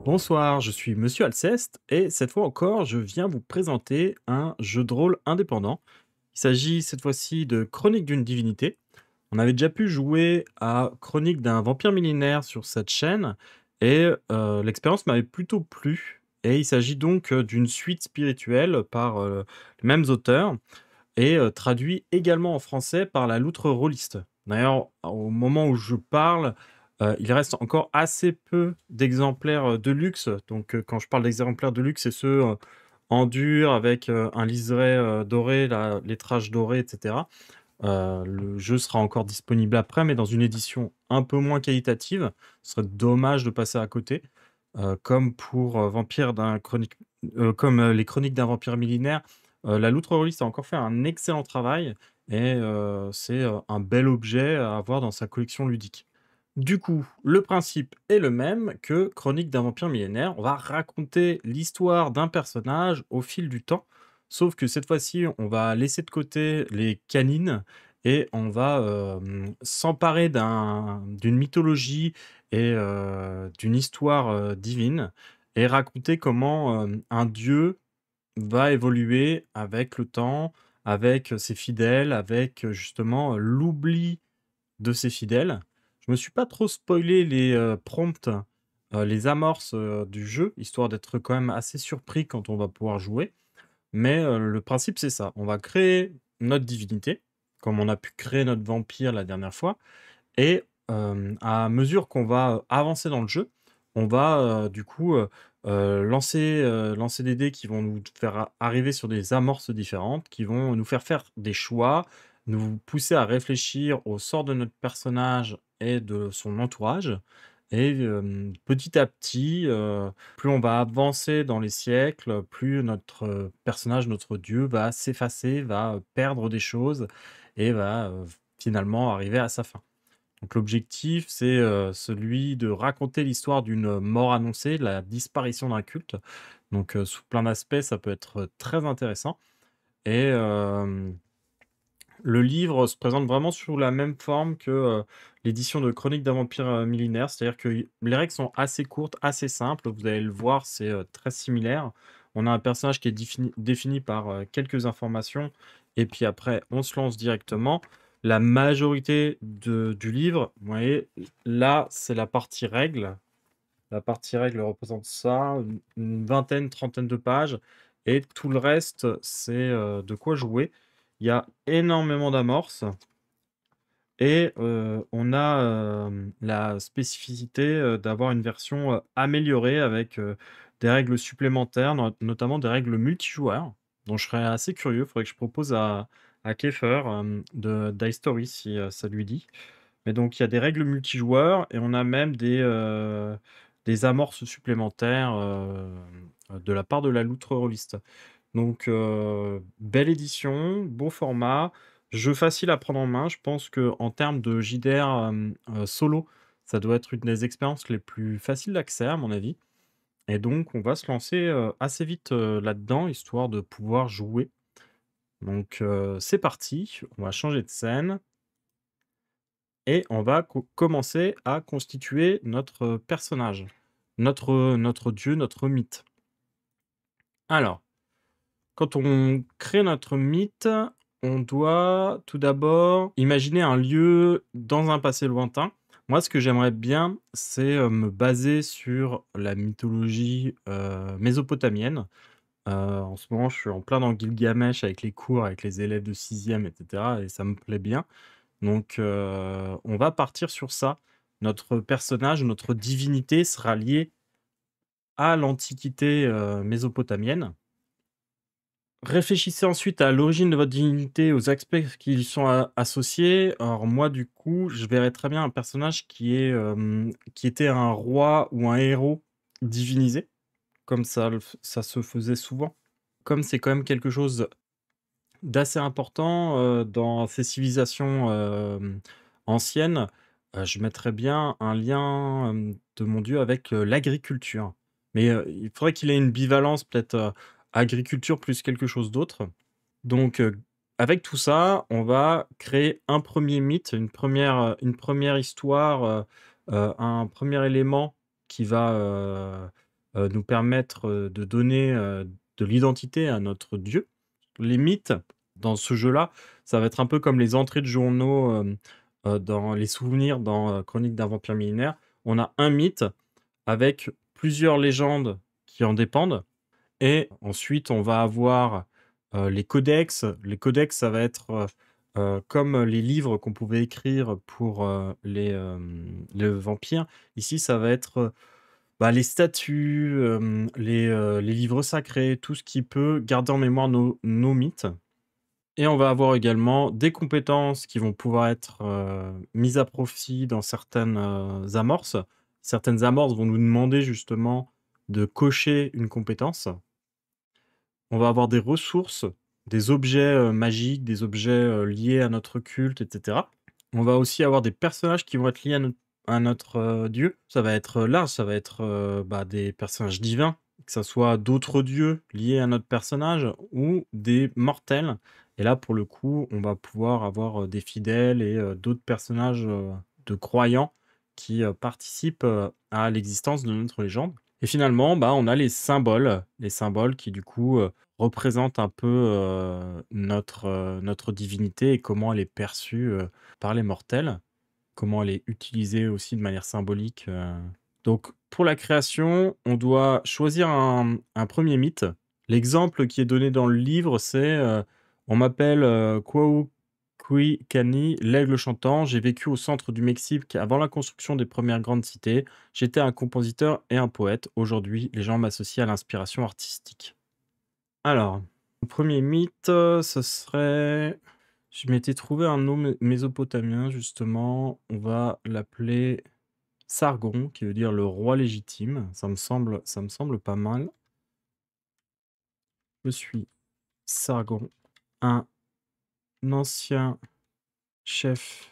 Bonsoir, je suis Monsieur Alceste et cette fois encore, je viens vous présenter un jeu de rôle indépendant. Il s'agit cette fois-ci de Chronique d'une divinité. On avait déjà pu jouer à Chronique d'un vampire millénaire sur cette chaîne et l'expérience m'avait plutôt plu. Et il s'agit donc d'une suite spirituelle par les mêmes auteurs et traduit également en français par la Loutre Rôliste. D'ailleurs, au moment où je parle, il reste encore assez peu d'exemplaires, de luxe. Donc, quand je parle d'exemplaires de luxe, c'est ceux, en dur avec, un liseré, doré, la lettrage doré et cetera. Le jeu sera encore disponible après, mais dans une édition un peu moins qualitative. Ce serait dommage de passer à côté, comme pour, les Chroniques d'un vampire millénaire. La Loutre Rôliste a encore fait un excellent travail et c'est, un bel objet à avoir dans sa collection ludique. Du coup, le principe est le même que Chronique d'un vampire millénaire. On va raconter l'histoire d'un personnage au fil du temps, sauf que cette fois-ci, on va laisser de côté les canines et on va, s'emparer d'une mythologie et d'une histoire, divine et raconter comment, un dieu va évoluer avec le temps, avec, ses fidèles, avec, justement, l'oubli de ses fidèles. Je me suis pas trop spoilé les, prompts, les amorces, du jeu, histoire d'être quand même assez surpris quand on va pouvoir jouer. Mais, le principe, c'est ça. On va créer notre divinité, comme on a pu créer notre vampire la dernière fois et à mesure qu'on va, avancer dans le jeu, on va, du coup, lancer des dés qui vont nous faire arriver sur des amorces différentes, qui vont nous faire des choix, nous pousser à réfléchir au sort de notre personnage et de son entourage et petit à petit, plus on va avancer dans les siècles, plus notre, personnage, notre dieu va s'effacer, va, perdre des choses et va, finalement arriver à sa fin. Donc l'objectif, c'est, celui de raconter l'histoire d'une mort annoncée, la disparition d'un culte. Donc, sous plein d'aspects, ça peut être, très intéressant et le livre se présente vraiment sous la même forme que, l'édition de Chroniques d'un vampire, millénaire. C'est-à-dire que les règles sont assez courtes, assez simples. Vous allez le voir, c'est, très similaire. On a un personnage qui est défini par, quelques informations et puis après on se lance directement. La majorité du livre, vous voyez, là, c'est la partie règles. La partie règles représente ça, une vingtaine, trentaine de pages et tout le reste, c'est, de quoi jouer. Il y a énormément d'amorces et on a, la spécificité, d'avoir une version, améliorée avec, des règles supplémentaires, notamment des règles multijoueurs, dont je serais assez curieux. Il faudrait que je propose à Kiefer, de Dice Story si, ça lui dit. Mais donc il y a des règles multijoueurs et on a même des amorces supplémentaires, de la part de la Loutre Rôliste. Donc belle édition, beau format, jeu facile à prendre en main. Je pense que en termes de JDR, solo, ça doit être une des expériences les plus faciles d'accès à mon avis et donc on va se lancer, assez vite, là-dedans, histoire de pouvoir jouer. Donc c'est parti, on va changer de scène et on va commencer à constituer notre personnage, notre dieu, notre mythe. Alors, quand on crée notre mythe, on doit tout d'abord imaginer un lieu dans un passé lointain. Moi, ce que j'aimerais bien, c'est, me baser sur la mythologie, mésopotamienne. En ce moment, je suis en plein dans Gilgamesh avec les cours, avec les élèves de sixième, e et cetera et ça me plaît bien. Donc, on va partir sur ça. Notre personnage, notre divinité sera liée à l'antiquité, mésopotamienne. Réfléchissez ensuite à l'origine de votre divinité, aux aspects qui y sont associés. Alors moi, du coup, je verrais très bien un personnage qui était un roi ou un héros divinisé, comme ça se faisait souvent. Comme c'est quand même quelque chose d'assez important, dans ces civilisations, anciennes, je mettrais bien un lien, de mon dieu avec, l'agriculture. Mais, il faudrait qu'il ait une bivalence peut-être, agriculture plus quelque chose d'autre. Donc, avec tout ça, on va créer un premier mythe, une première histoire, un premier élément qui va, nous permettre, de donner, de l'identité à notre dieu. Les mythes, dans ce jeu-là, ça va être un peu comme les entrées de journaux, dans les souvenirs dans, Chroniques d'un vampire millénaire. On a un mythe avec plusieurs légendes qui en dépendent et ensuite on va avoir, les codex. Les codex, ça va être, comme les livres qu'on pouvait écrire pour, le vampire. Ici, ça va être, bah, les statues, les livres sacrés, tout ce qui peut garder en mémoire nos mythes. Et on va avoir également des compétences qui vont pouvoir être, mises à profit dans certaines, amorces. Certaines amorces vont nous demander justement de cocher une compétence. On va avoir des ressources, des objets, magiques, des objets, liés à notre culte et cetera. On va aussi avoir des personnages qui vont être liés à notre, dieu. Ça va être large, ça va être, bah, des personnages divins, que ça soit d'autres dieux liés à notre personnage ou des mortels. Et là, pour le coup, on va pouvoir avoir, des fidèles et d'autres personnages, de croyants qui, participent, à l'existence de notre légende. Et finalement, bah, on a les symboles qui du coup, représentent un peu, notre divinité et comment elle est perçue, par les mortels, comment elle est utilisée aussi de manière symbolique. Donc pour la création, on doit choisir un 1er mythe. L'exemple qui est donné dans le livre, c'est, «On m'appelle, Cuauhcuicani, l'aigle chantant. J'ai vécu au centre du Mexique avant la construction des premières grandes cités. J'étais un compositeur et un poète. Aujourd'hui, les gens m'associent à l'inspiration artistique». Alors, le 1er mythe, ce serait je m'étais trouvé un nom mésopotamien justement, on va l'appeler Sargon, qui veut dire le roi légitime. Ça me semble pas mal. Je suis Sargon, un ancien chef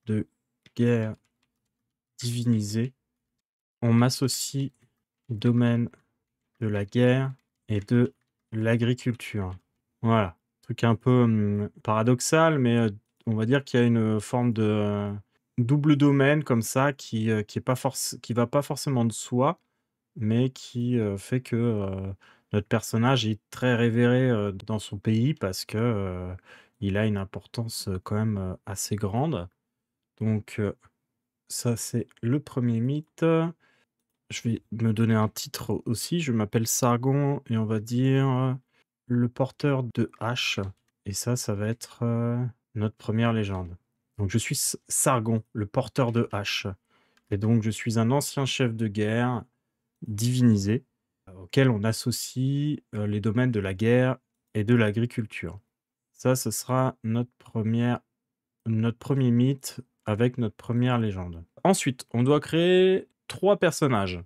de guerre divinisé. On m'associe au domaine de la guerre et de l'agriculture. Voilà, truc un peu, paradoxal, mais, on va dire qu'il y a une forme de, double domaine comme ça qui va pas forcément de soi, mais qui, fait que, notre personnage est très révéré, dans son pays parce que, il a une importance, quand même, assez grande. Donc, ça c'est le 1er mythe. Je vais me donner un titre aussi, je m'appelle Sargon et on va dire, le porteur de hache et ça va être, notre première légende. Donc je suis Sargon, le porteur de hache et donc je suis un ancien chef de guerre divinisé, auquel on associe, les domaines de la guerre et de l'agriculture. Ça, ce sera notre premier mythe avec notre première légende. Ensuite, on doit créer 3 personnages.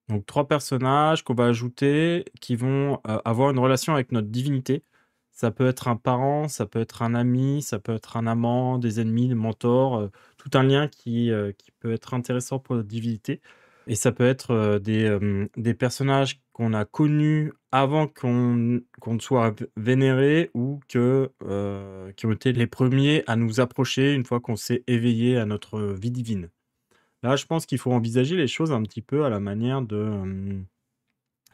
Donc 3 personnages qu'on va ajouter, qui vont, avoir une relation avec notre divinité. Ça peut être un parent, ça peut être un ami, ça peut être un amant, des ennemis, des mentors, tout un lien qui peut être intéressant pour notre divinité et ça peut être, des personnages qu'on a connus avant qu'on soit vénérés ou qui ont été les premiers à nous approcher une fois qu'on s'est éveillé à notre vie divine. Là, je pense qu'il faut envisager les choses un petit peu à la manière de,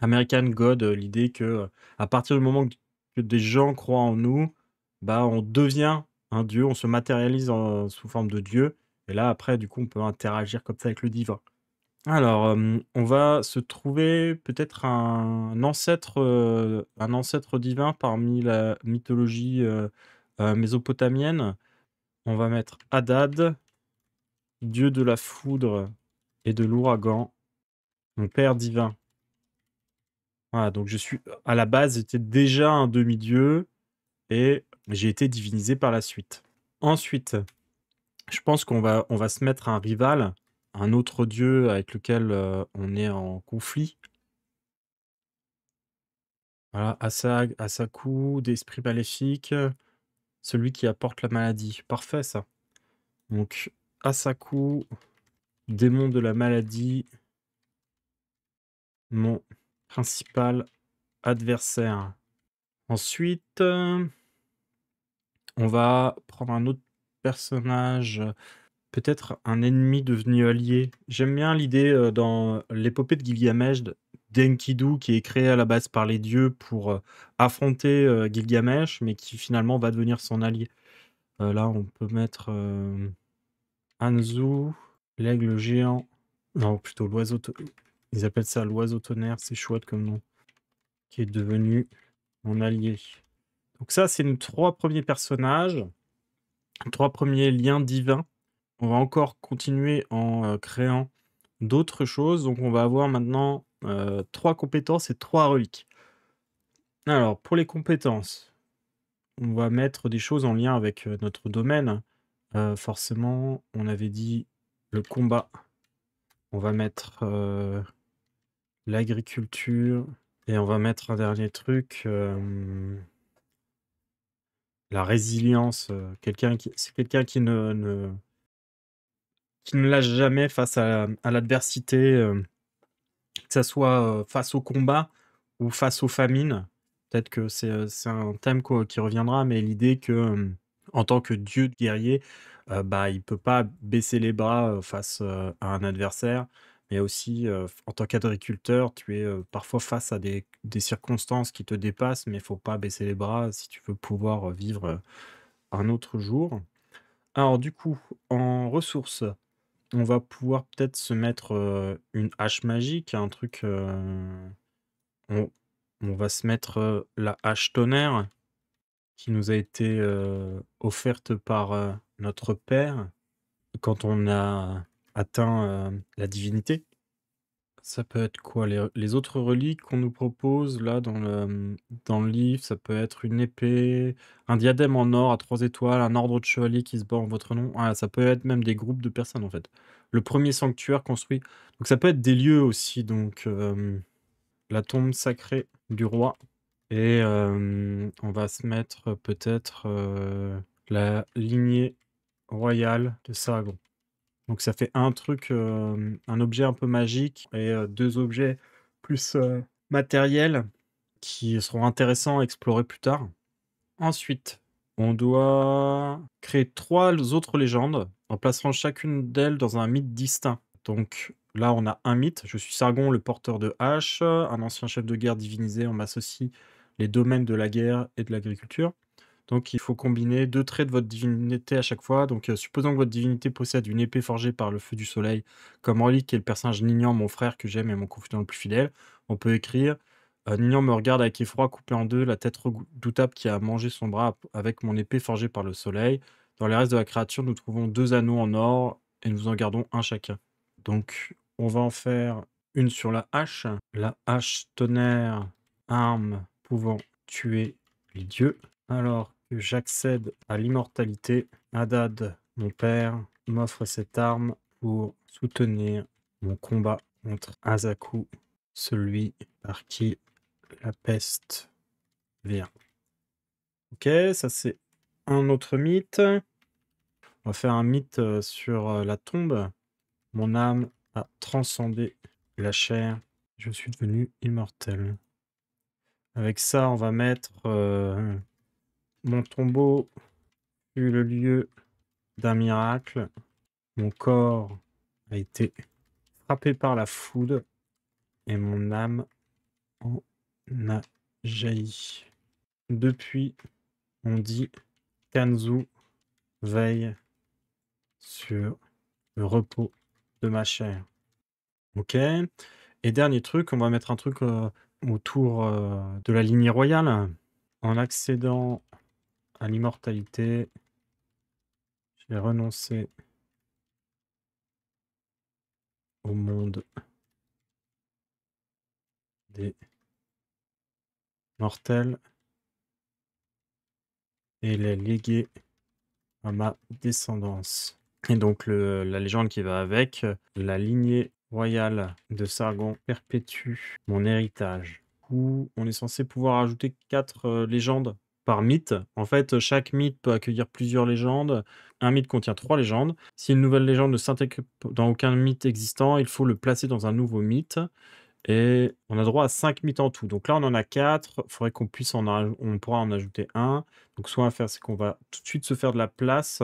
American God, l'idée que, à partir du moment que des gens croient en nous, bah, on devient un dieu, on se matérialise sous forme de dieu et là, après, du coup, on peut interagir comme ça avec le divin. Alors, on va se trouver peut-être un ancêtre divin parmi la mythologie, mésopotamienne. On va mettre Hadad, dieu de la foudre et de l'ouragan, mon père divin. Voilà, donc je suis à la base, j'étais déjà un demi-dieu et j'ai été divinisé par la suite. Ensuite, je pense qu'on va se mettre un rival, un autre dieu avec lequel, on est en conflit. Voilà, Assag, Assaku, d'esprit maléfique, celui qui apporte la maladie. Parfait ça. Donc Assaku, démon de la maladie, mon principal adversaire. Ensuite, on va prendre un autre personnage, peut-être un ennemi devenu allié. J'aime bien l'idée, dans l'épopée de Gilgamesh d'Enkidu qui est créé à la base par les dieux pour affronter Gilgamesh, mais qui finalement va devenir son allié. Là, on peut mettre Anzu, l'aigle géant. Non, plutôt l'oiseau. Ils appellent ça l'oiseau tonnerre, c'est chouette comme nom. Qui est devenu mon allié. Donc ça, c'est nos 3 premiers personnages, 3 premiers liens divins. On va encore continuer en créant d'autres choses. Donc on va avoir maintenant 3 compétences et 3 reliques. Alors, pour les compétences, on va mettre des choses en lien avec notre domaine. Forcément, on avait dit le combat. On va mettre l'agriculture et on va mettre un dernier truc, la résilience. C'est quelqu'un qui ne lâche jamais face à l'adversité, que ça soit face au combat ou face aux famines. Peut-être que c'est un thème qui reviendra, mais l'idée que en tant que dieu de guerrier, bah, il peut pas baisser les bras face à un adversaire, mais aussi en tant qu'agriculteur, tu es parfois face à des circonstances qui te dépassent, mais il faut pas baisser les bras si tu veux pouvoir vivre un autre jour. Alors du coup, en ressources, on va pouvoir peut-être se mettre une hache magique, un truc. On, on va se mettre la hache tonnerre qui nous a été offerte par notre père quand on a atteint la divinité. Ça peut être quoi les autres reliques qu'on nous propose là dans le livre? Ça peut être une épée, un diadème en or à 3 étoiles, un ordre de chevaliers qui se bat en votre nom. Ah, ça peut être même des groupes de personnes en fait. Le premier sanctuaire construit. Donc ça peut être des lieux aussi. Donc la tombe sacrée du roi. Et on va se mettre peut-être la lignée royale de Sargon. Donc ça fait un truc, un objet un peu magique et 2 objets plus matériels qui seront intéressants à explorer plus tard. Ensuite, on doit créer 3 autres légendes en plaçant chacune d'elles dans un mythe distinct. Donc là, on a un mythe. Je suis Sargon, le porteur de hache, un ancien chef de guerre divinisé. On m'associe les domaines de la guerre et de l'agriculture. Donc il faut combiner 2 traits de votre divinité à chaque fois. Donc supposons que votre divinité possède une épée forgée par le feu du soleil comme relique et le personnage Nignan, mon frère que j'aime et mon confident le plus fidèle. On peut écrire Nignan me regarde avec effroi, coupé en deux, la tête redoutable qui a mangé son bras avec mon épée forgée par le soleil. Dans les restes de la créature, nous trouvons 2 anneaux en or et nous en gardons un chacun. Donc on va en faire une sur la hache tonnerre, arme pouvant tuer les dieux. Alors que j'accède à l'immortalité, Hadad, mon père, m'offre cette arme pour soutenir mon combat contre Azaku, celui par qui la peste vient. Ok, ça c'est un autre mythe. On va faire un mythe sur la tombe. Mon âme a transcendé la chair. Je suis devenu immortel. Avec ça, on va mettre mon tombeau fut le lieu d'un miracle. Mon corps a été frappé par la foudre et mon âme en a jailli. Depuis, on dit qu'Anzu veille sur le repos de ma chair. Ok. Et dernier truc, on va mettre un truc autour de la lignée royale. En accédant à l'immortalité, je vais renoncer au monde des mortels et les léguer à ma descendance. Et donc la légende qui va avec, la lignée royale de Sargon perpétue mon héritage. Où on est censé pouvoir ajouter 4 légendes par mythe. En fait, chaque mythe peut accueillir plusieurs légendes. Un mythe contient 3 légendes. Si une nouvelle légende ne s'intègre dans aucun mythe existant, il faut le placer dans un nouveau mythe. Et on a droit à 5 mythes en tout. Donc là, on en a 4. Il faudrait qu'on puisse on pourra en ajouter un. Donc ce qu'on va faire, c'est qu'on va tout de suite se faire de la place.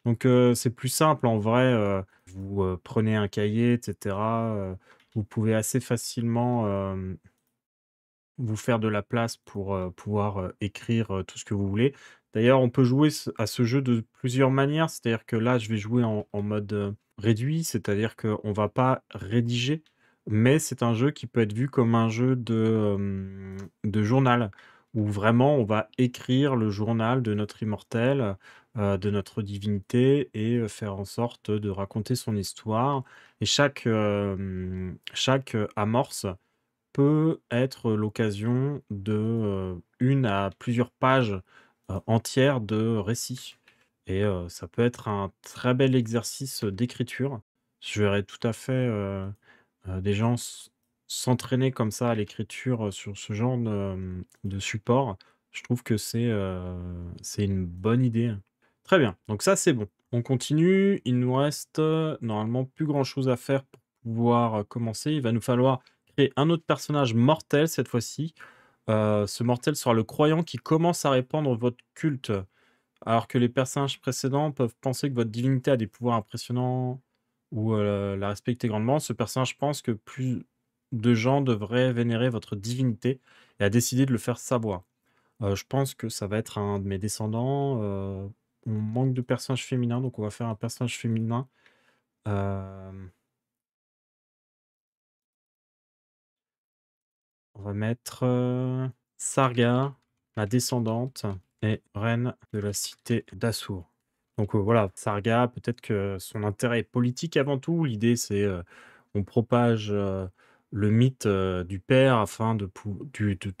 Donc c'est plus simple en vrai. Vous prenez un cahier, etc. vous pouvez assez facilement, vous faire de la place pour, pouvoir, écrire, tout ce que vous voulez. D'ailleurs, on peut jouer à ce jeu de plusieurs manières. C'est-à-dire que là, je vais jouer en mode, réduit, c'est-à-dire qu'on va pas rédiger, mais c'est un jeu qui peut être vu comme un jeu de journal, où vraiment on va écrire le journal de notre immortel, de notre divinité et faire en sorte de raconter son histoire et chaque amorce peut être l'occasion de, 1 à plusieurs pages, entières de récits et ça peut être un très bel exercice, d'écriture. Je verrais tout à fait, des gens s'entraîner comme ça à l'écriture, sur ce genre de support. Je trouve que c'est une bonne idée. Très bien, donc ça, c'est bon. On continue, il nous reste, normalement plus grand chose à faire pour pouvoir, commencer. Il va nous falloir créer un autre personnage mortel cette fois-ci. Ce mortel sera le croyant qui commence à répandre votre culte, alors que les personnages précédents peuvent penser que votre divinité a des pouvoirs impressionnants ou, la respecter grandement. Ce personnage pense que plus de gens devraient vénérer votre divinité et a décidé de le faire savoir. Je pense que ça va être un de mes descendants, on manque de personnages féminins, donc on va faire un personnage féminin. Hem, on va mettre, Sarga, la descendante et reine de la cité d'Assour. Donc, voilà, Sarga, peut-être que son intérêt est politique avant tout. L'idée, c'est, on propage, le mythe, du père afin de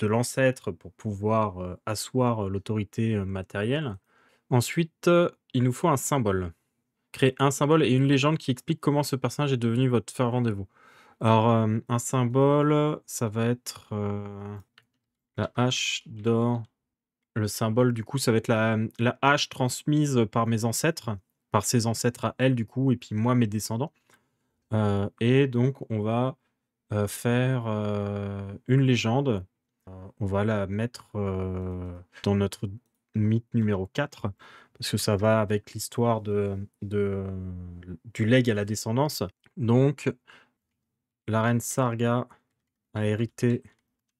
l'ancêtre pour pouvoir, asseoir, l'autorité, matérielle. Ensuite, il nous faut un symbole. Créer un symbole et une légende qui explique comment ce personnage est devenu votre fervent dévot. Alors, un symbole, ça va être, la hache d'or. Le symbole, du coup, ça va être la hache transmise par mes ancêtres, par ses ancêtres à elle, du coup, et puis moi, mes descendants. Et donc on va, faire, une légende. On va la mettre, dans notre mythe numéro 4 parce que ça va avec l'histoire du legs à la descendance. Donc la reine Sarga a hérité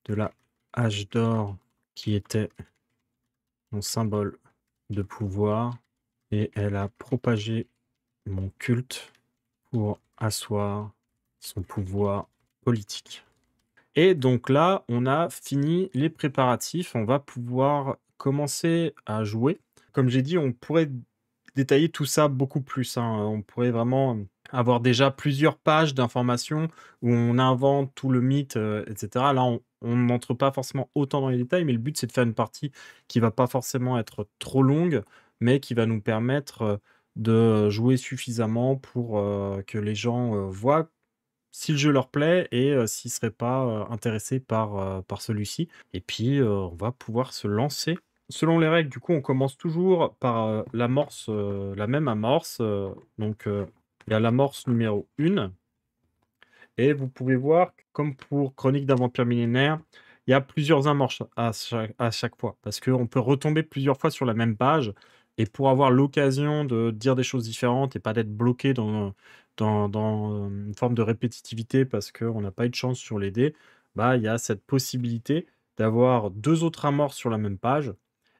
de la hache d'or qui était mon symbole de pouvoir et elle a propagé mon culte pour asseoir son pouvoir politique. Et donc là, on a fini les préparatifs, on va pouvoir commencer à jouer. Comme j'ai dit, on pourrait détailler tout ça beaucoup plus, hein, on pourrait vraiment avoir déjà plusieurs pages d'informations où on invente tout le mythe, et cetera. Là, on n'entre pas forcément autant dans les détails, mais le but, c'est de faire une partie qui va pas forcément être trop longue, mais qui va nous permettre, de jouer suffisamment pour, que les gens, voient si le jeu leur plaît et s'ils seraient pas, intéressés par celui-ci et puis, on va pouvoir se lancer. Selon les règles, du coup, on commence toujours par, l'amorce, la même amorce, donc il y a l'amorce numéro 1 et vous pouvez voir que comme pour Chronique d'un vampire millénaire, il y a plusieurs amorces à chaque fois. Parce qu'on peut retomber plusieurs fois sur la même page et pour avoir l'occasion de dire des choses différentes et pas d'être bloqué dans une forme de répétitivité parce qu'on n'a pas eu de chance sur les dés, bah, il y a cette possibilité d'avoir 2 autres amorces sur la même page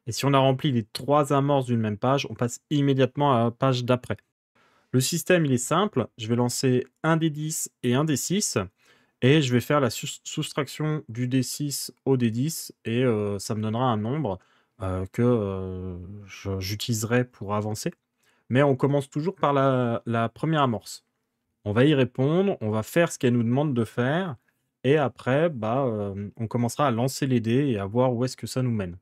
et si on a rempli les 3 amorces d'une même page, on passe immédiatement à la page d'après. Le système, il est simple. Je vais lancer un dé 10 et un dé 6 et je vais faire la soustraction du dé 6 au dé 10 et ça me donnera un nombre, que, j'utiliserai pour avancer. Mais on commence toujours par la 1re amorce. On va y répondre, on va faire ce qu'elle nous demande de faire et après, bah, on commencera à lancer les dés et à voir où est-ce que ça nous mène.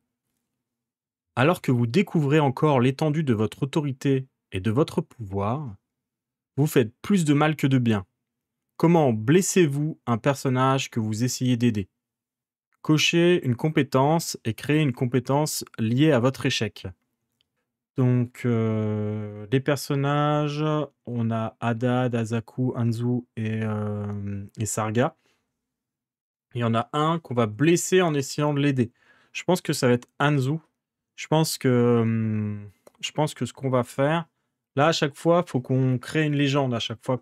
Alors que vous découvrez encore l'étendue de votre autorité et de votre pouvoir, vous faites plus de mal que de bien. Comment blessez-vous un personnage que vous essayez d'aider? Cochez une compétence et créez une compétence liée à votre échec. Donc, les personnages, on a Haddad, Azaku, Anzu et Sarga. Il y en a un qu'on va blesser en essayant de l'aider. Je pense que ça va être Anzu. Je pense que, je pense que ce qu'on va faire, là, à chaque fois, faut qu'on crée une légende à chaque fois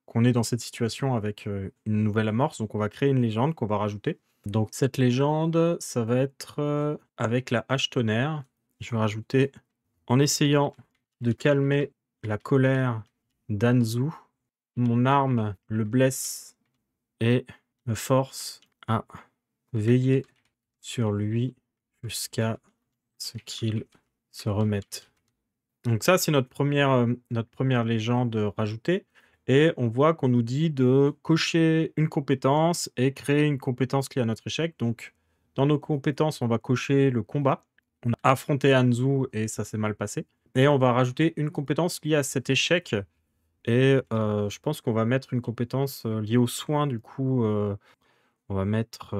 qu'on est dans cette situation avec, une nouvelle amorce, donc on va créer une légende qu'on va rajouter. Donc cette légende, ça va être, avec la hache tonnerre. Je vais rajouter: «En essayant de calmer la colère d'Anzu, mon arme le blesse et me force à veiller sur lui jusqu'à ce qu'il se remette.» Donc ça, c'est notre première légende, rajoutée et on voit qu'on nous dit de cocher une compétence et créer une compétence liée à notre échec. Donc dans nos compétences, on va cocher le combat. On a affronté Hanzo et ça s'est mal passé et on va rajouter une compétence liée à cet échec et je pense qu'on va mettre une compétence, liée aux soins du coup, on va mettre,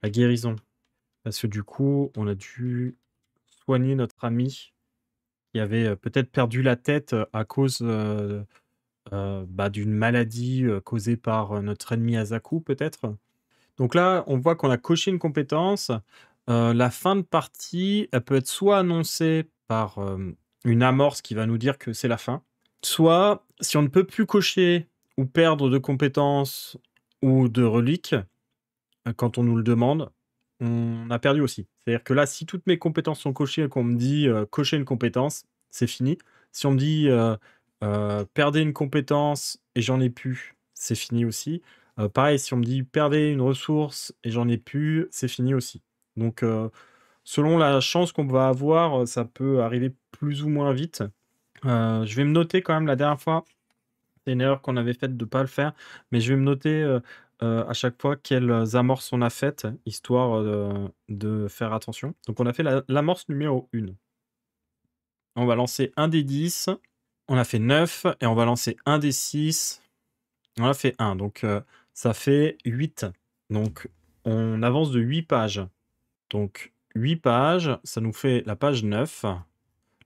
la guérison. Parce que du coup, on a dû soigner notre ami qui avait, peut-être perdu la tête, à cause, bah, d'une maladie, causée par, notre ennemi Azaku peut-être? Donc là, on voit qu'on a coché une compétence. La fin de partie, elle peut être soit annoncée par, une amorce qui va nous dire que c'est la fin, soit si on ne peut plus cocher ou perdre de compétences ou de reliques, quand on nous le demande, on a perdu aussi. C'est-à-dire que là, si toutes mes compétences sont cochées et qu'on me dit, «Cocher une compétence», c'est fini. Si on me dit, «Perdez une compétence et j'en ai plus», c'est fini aussi. Pareil, si on me dit: «Perdez une ressource et j'en ai plus», c'est fini aussi. Donc, selon la chance qu'on va avoir, ça peut arriver plus ou moins vite. Je vais me noter quand même la dernière fois, c'est une erreur qu'on avait faite de pas le faire, mais je vais me noter, à chaque fois quelles, amorces on a faites, histoire, de faire attention. Donc on a fait l'amorce numéro 1. On va lancer un des 10, on a fait 9 et on va lancer un des 6, on a fait 1, donc ça fait 8. Donc on avance de 8 pages. Donc 8 pages, ça nous fait la page 9.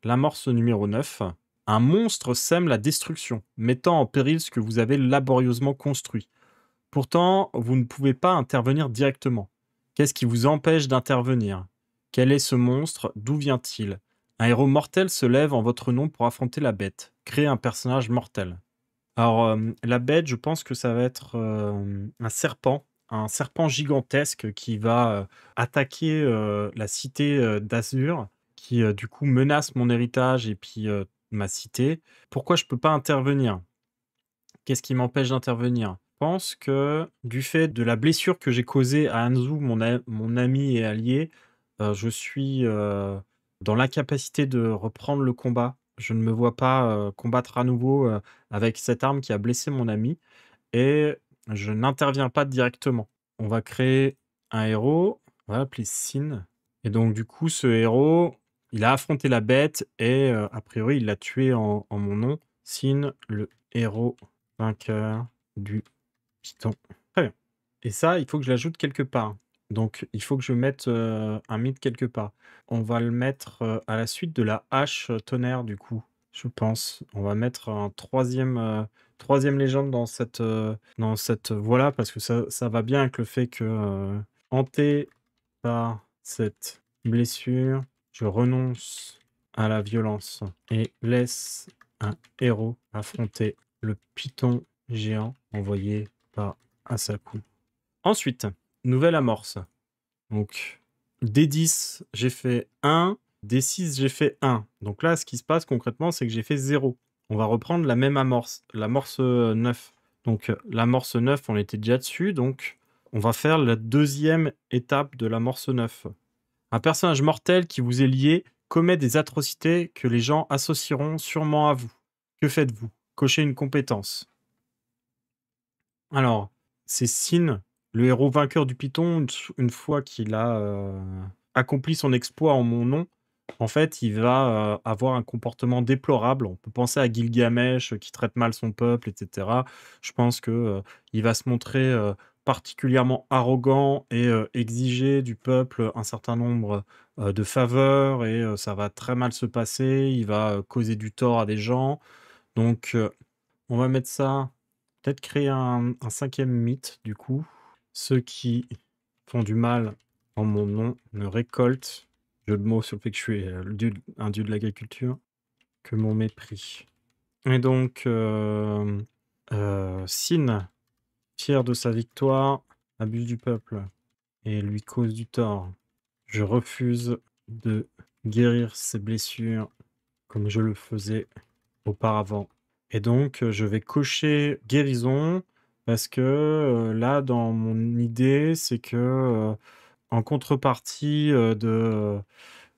L'amorce numéro 9. Un monstre sème la destruction, mettant en péril ce que vous avez laborieusement construit. Pourtant, vous ne pouvez pas intervenir directement. Qu'est-ce qui vous empêche d'intervenir? Quel est ce monstre? D'où vient-il? Un héros mortel se lève en votre nom pour affronter la bête. Créez un personnage mortel. Alors, la bête, je pense que ça va être, un serpent gigantesque qui va, attaquer, la cité, d'Azur, qui, du coup menace mon héritage et puis, ma cité. Pourquoi je peux pas intervenir? Qu'est-ce qui m'empêche d'intervenir? Je pense que du fait de la blessure que j'ai causée à Hanzo, mon ami et allié, je suis, dans l'incapacité de reprendre le combat. Je ne me vois pas, combattre à nouveau, avec cette arme qui a blessé mon ami et je n'interviens pas directement. On va créer un héros, on va l'appeler Sin et donc du coup, ce héros, il a affronté la bête et a priori, il l'a tué en mon nom. Sin, le héros vainqueur du Python. Très bien et ça, il faut que je l'ajoute quelque part. Donc il faut que je mette, un mythe quelque part. On va le mettre, à la suite de la hache, tonnerre du coup, je pense. On va mettre un troisième légende dans cette voie-là parce que ça va bien avec le fait que, hanté par cette blessure, je renonce à la violence et laisse un héros affronter le python géant envoyé par Asaku. Ensuite, nouvelle amorce. Donc, D10, j'ai fait 1, D6, j'ai fait 1. Donc là, ce qui se passe concrètement, c'est que j'ai fait 0. On va reprendre la même amorce, l'amorce 9. Donc, l'amorce 9, on était déjà dessus, donc on va faire la deuxième étape de l'amorce 9. Un personnage mortel qui vous est lié commet des atrocités que les gens associeront sûrement à vous. Que faites-vous? Cochez une compétence. Alors, c'est Sin, le héros vainqueur du Python, une fois qu'il a accompli son exploit en mon nom, en fait, il va avoir un comportement déplorable. On peut penser à Gilgamesh qui traite mal son peuple, etc. Je pense que il va se montrer particulièrement arrogant et exiger du peuple un certain nombre de faveurs et ça va très mal se passer. Il va causer du tort à des gens. Donc, on va mettre ça. Peut-être créer un 5e mythe, du coup. Ceux qui font du mal en mon nom ne récoltent, jeu de mots sur le fait que je suis un dieu de l'agriculture, que mon mépris. Et donc, Sin, fier de sa victoire, abuse du peuple et lui cause du tort. Je refuse de guérir ses blessures comme je le faisais auparavant. Et donc, je vais cocher guérison parce que là, dans mon idée, c'est que en contrepartie de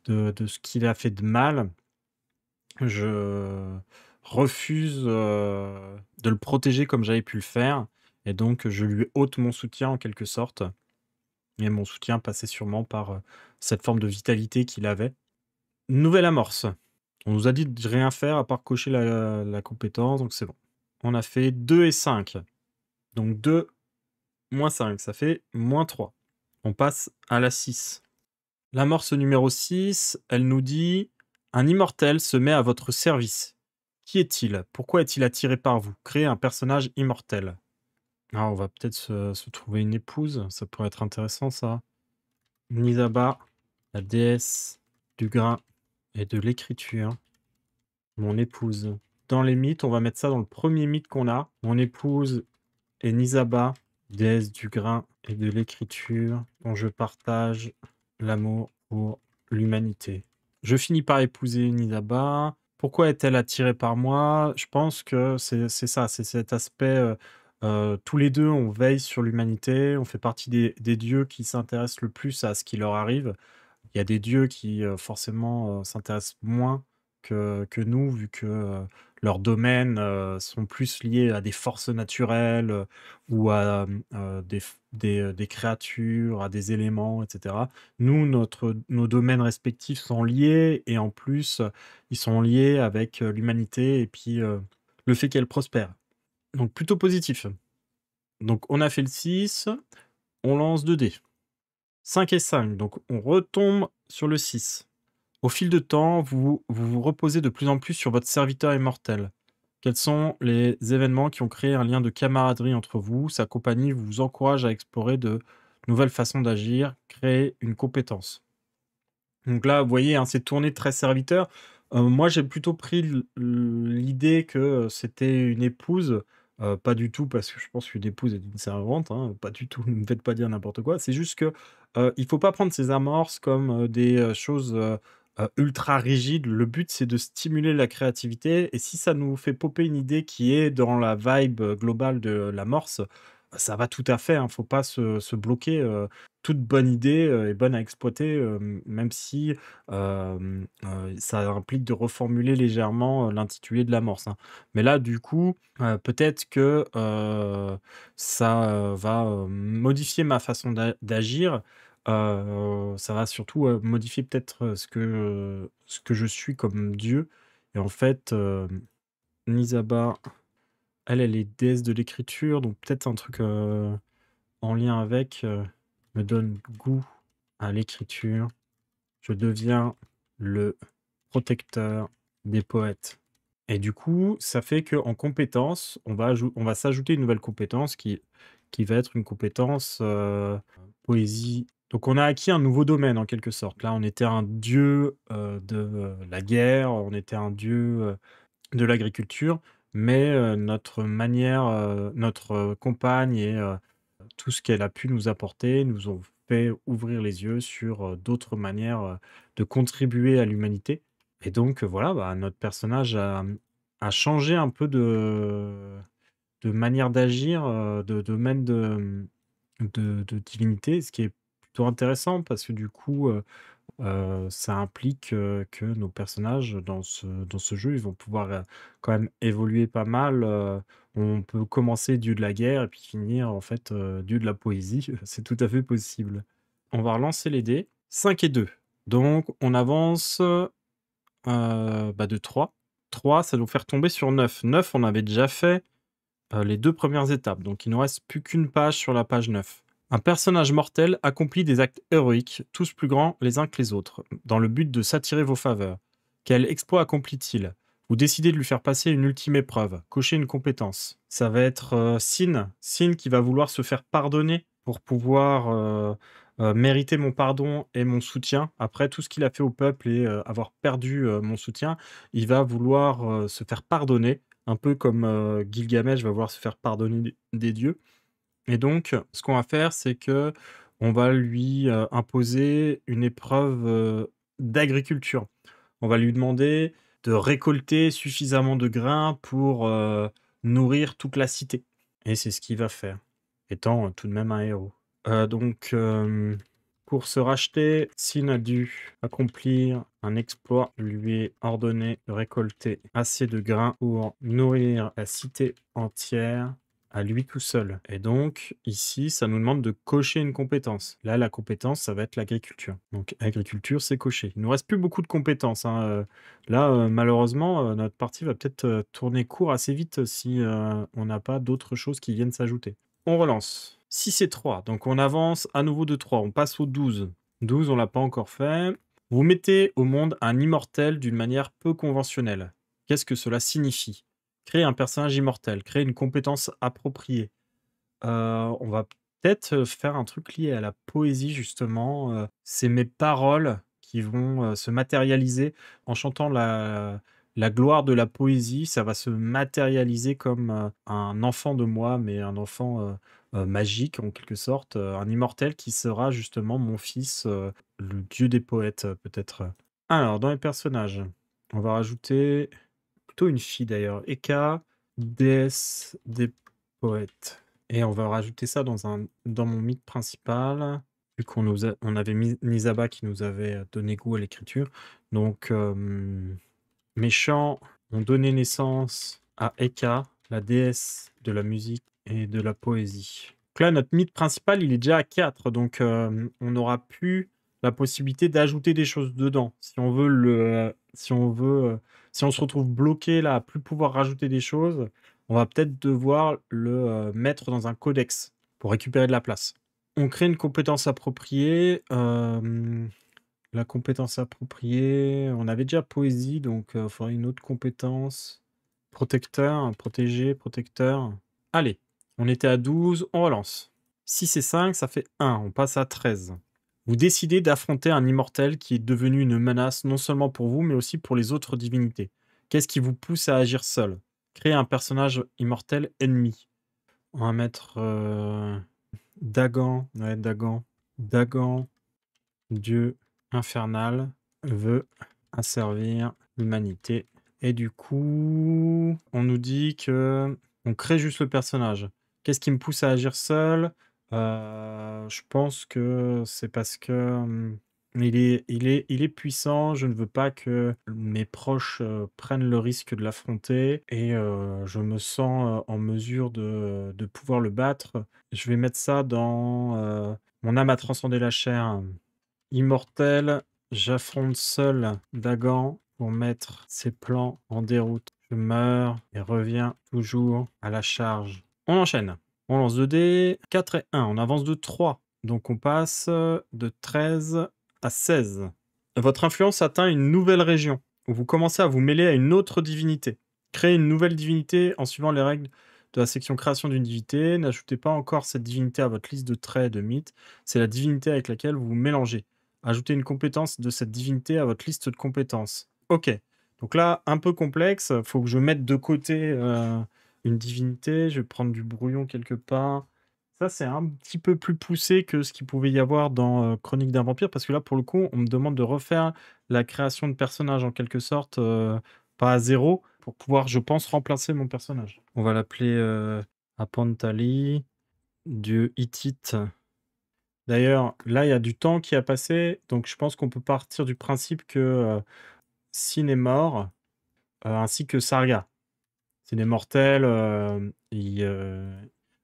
ce qu'il a fait de mal, je refuse de le protéger comme j'avais pu le faire. Et donc, je lui ôte mon soutien en quelque sorte. Et mon soutien passait sûrement par cette forme de vitalité qu'il avait. Nouvelle amorce. On nous a dit de rien faire à part cocher la compétence, donc c'est bon. On a fait 2 et 5. Donc 2 moins 5, ça fait -3. On passe à la 6. L'amorce numéro 6, elle nous dit: «Un immortel se met à votre service. Qui est-il? Pourquoi est-il attiré par vous? Créez un personnage immortel». Ah, on va peut-être se trouver une épouse, ça pourrait être intéressant ça. Nisaba, la déesse du grain et de l'écriture. Mon épouse. Dans les mythes, on va mettre ça dans le premier mythe qu'on a. Mon épouse est Nisaba, déesse du grain et de l'écriture, dont je partage l'amour pour l'humanité. Je finis par épouser Nisaba. Pourquoi est-elle attirée par moi? Je pense que c'est ça, c'est cet aspect, tous les deux, on veille sur l'humanité, on fait partie des dieux qui s'intéressent le plus à ce qui leur arrive. Il y a des dieux qui, forcément, s'intéressent moins que nous, vu que, leurs domaines, sont plus liés à des forces naturelles, ou à, des créatures, à des éléments et cetera. Nous, nos domaines respectifs sont liés et en plus, ils sont liés avec, l'humanité et puis, le fait qu'elle prospère. Donc plutôt positif. Donc on a fait le 6, on lance 2 dés. 5 et 5, donc on retombe sur le 6. Au fil de temps, vous reposez de plus en plus sur votre serviteur immortel. Quels sont les événements qui ont créé un lien de camaraderie entre vous? Sa compagnie vous encourage à explorer de nouvelles façons d'agir, créer une compétence. Donc là, vous voyez, hein, c'est tourné très serviteur. Moi, j'ai plutôt pris l'idée que c'était une épouse. Pas du tout, parce que je pense qu'une épouse est une servante, hein, pas du tout, ne me faites pas dire n'importe quoi. C'est juste que il faut pas prendre ces amorces comme des choses ultra rigides. Le but, c'est de stimuler la créativité. Et si ça nous fait popper une idée qui est dans la vibe globale de l'amorce, ça va tout à fait, hein, faut pas se bloquer. Toute bonne idée, est bonne à exploiter, même si, ça implique de reformuler légèrement, l'intitulé de l'amorce, hein. Mais là, du coup, peut-être que, ça, va, modifier ma façon d'agir, ça va surtout, modifier peut-être, ce que je suis comme dieu et en fait, Nisaba, elle est déesse de l'écriture, donc peut-être un truc, en lien avec, me donne goût à l'écriture. Je deviens le protecteur des poètes. Et du coup, ça fait qu'en compétence, on va s'ajouter une nouvelle compétence qui va être une compétence, poésie. Donc on a acquis un nouveau domaine en quelque sorte. Là, on était un dieu, de, la guerre, on était un dieu, de l'agriculture, mais notre compagne et tout ce qu'elle a pu nous apporter, nous ont fait ouvrir les yeux sur, d'autres manières, de contribuer à l'humanité et donc voilà, bah, notre personnage a changé un peu de manière d'agir, de domaine de divinité, ce qui est plutôt intéressant parce que du coup, ça implique, que nos personnages dans ce jeu, ils vont pouvoir, quand même évoluer pas mal, on peut commencer dieu de la guerre et puis finir en fait, dieu de la poésie, c'est tout à fait possible. On va relancer les dés, 5 et 2. Donc on avance, bah, de 3. 3, ça va nous faire tomber sur 9. 9, on avait déjà fait, les 2 premières étapes, donc il nous reste plus qu'une page sur la page 9. Un personnage mortel accomplit des actes héroïques, tous plus grands les uns que les autres, dans le but de s'attirer vos faveurs. Quel exploit accomplit-il? Vous décidez de lui faire passer une ultime épreuve, cocher une compétence. Ça va être Sin. Sin qui va vouloir se faire pardonner pour pouvoir mériter mon pardon et mon soutien. Après tout ce qu'il a fait au peuple et avoir perdu mon soutien, il va vouloir se faire pardonner un peu comme Gilgamesh va vouloir se faire pardonner des dieux. Et donc, ce qu'on va faire, c'est que on va lui imposer une épreuve d'agriculture. On va lui demander de récolter suffisamment de grains pour nourrir toute la cité. Et c'est ce qu'il va faire, étant tout de même un héros. Pour se racheter, Sin a dû accomplir un exploit, lui est ordonné de récolter assez de grains pour nourrir la cité entière à lui tout seul. Et donc, ici, ça nous demande de cocher une compétence. Là, la compétence, ça va être l'agriculture. Donc, agriculture, c'est coché. Il nous reste plus beaucoup de compétences, hein. Là, malheureusement, notre partie va peut-être tourner court assez vite si on n'a pas d'autres choses qui viennent s'ajouter. On relance. 6 et 3, donc on avance à nouveau de 3. On passe au 12. 12, on l'a pas encore fait. Vous mettez au monde un immortel d'une manière peu conventionnelle. Qu'est-ce que cela signifie? Créer un personnage immortel, créer une compétence appropriée. On va peut-être faire un truc lié à la poésie justement. C'est mes paroles qui vont se matérialiser en chantant la gloire de la poésie. Ça va se matérialiser comme un enfant de moi, mais un enfant magique en quelque sorte, un immortel qui sera justement mon fils, le dieu des poètes peut-être. Alors, dans les personnages, on va rajouter plutôt une fille d'ailleurs, Eka, déesse des poètes. Et on va rajouter ça dans mon mythe principal, vu on avait mis Nizaba qui nous avait donné goût à l'écriture. Donc, mes chants ont donné naissance à Eka, la déesse de la musique et de la poésie. Donc là, notre mythe principal, il est déjà à 4, donc on n'aura plus la possibilité d'ajouter des choses dedans. Si on se retrouve bloqué là, à plus pouvoir rajouter des choses, on va peut-être devoir le mettre dans un codex pour récupérer de la place. On crée une compétence appropriée. La compétence appropriée, on avait déjà poésie, donc il faudrait une autre compétence. Protecteur, protégé, protecteur. Allez, on était à 12, on relance. 6 et 5, ça fait 1, on passe à 13. Vous décidez d'affronter un immortel qui est devenu une menace non seulement pour vous, mais aussi pour les autres divinités. Qu'est-ce qui vous pousse à agir seul? Créer un personnage immortel ennemi. On va mettre Dagan, ouais, Dagan. Dagan, dieu infernal, veut asservir l'humanité. Et du coup, on nous dit que on crée juste le personnage. Qu'est-ce qui me pousse à agir seul? Je pense que c'est parce que il est puissant. Je ne veux pas que mes proches prennent le risque de l'affronter et je me sens en mesure de pouvoir le battre. Je vais mettre ça dans mon âme a transcendé la chair. Immortel, j'affronte seul Dagan pour mettre ses plans en déroute. Je meurs et reviens toujours à la charge. On enchaîne. On lance 2 dés. 4 et 1. On avance de 3. Donc on passe de 13 à 16. Votre influence atteint une nouvelle région où vous commencez à vous mêler à une autre divinité. Créez une nouvelle divinité en suivant les règles de la section création d'une divinité. N'ajoutez pas encore cette divinité à votre liste de traits et de mythes. C'est la divinité avec laquelle vous vous mélangez. Ajoutez une compétence de cette divinité à votre liste de compétences. Ok. Donc là, un peu complexe. Il faut que je mette de côté une divinité. Je vais prendre du brouillon quelque part. Ça, c'est un petit peu plus poussé que ce qu'il pouvait y avoir dans Chronique d'un vampire, parce que là, pour le coup, on me demande de refaire la création de personnage en quelque sorte, pas à zéro, pour pouvoir, je pense, remplacer mon personnage. On va l'appeler Apantali, dieu hittite. D'ailleurs, là, il y a du temps qui a passé, donc je pense qu'on peut partir du principe que Sin est mort, ainsi que Sarga. C'est des mortels,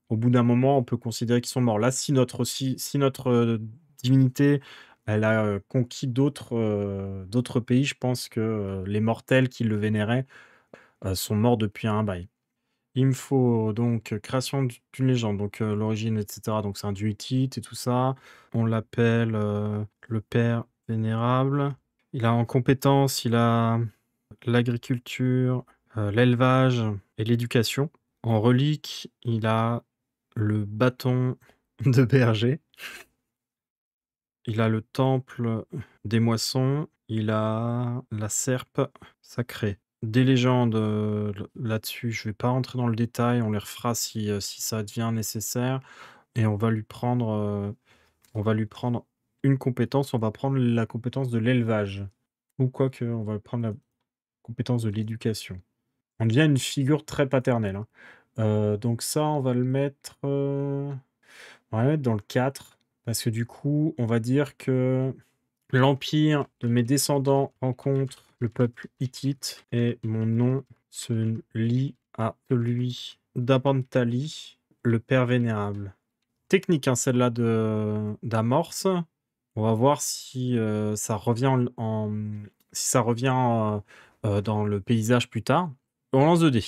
au bout d'un moment, on peut considérer qu'ils sont morts. Là, si notre divinité, elle a conquis d'autres pays, je pense que les mortels qui le vénéraient sont morts depuis un bail. Il me faut donc création d'une légende, donc l'origine, etc. Donc c'est un dieu hittite et tout ça. On l'appelle le père vénérable. Il a en compétence, il a l'agriculture, l'élevage et l'éducation. En relique, il a le bâton de berger. Il a le temple des moissons. Il a la serpe sacrée. des légendes, là-dessus. Je vais pas rentrer dans le détail, on les refera si ça devient nécessaire et on va lui prendre une compétence, on va prendre la compétence de l'élevage ou quoique, on va prendre la compétence de l'éducation. On devient une figure très paternelle, hein. Donc ça, on va le mettre dans le 4 parce que du coup, on va dire que l'empire de mes descendants rencontre le peuple hittite et mon nom se lie à celui d'Abantali, le père vénérable. Technique, hein, celle-là d'amorce. On va voir si ça revient si ça revient dans le paysage plus tard. On lance 2 dés.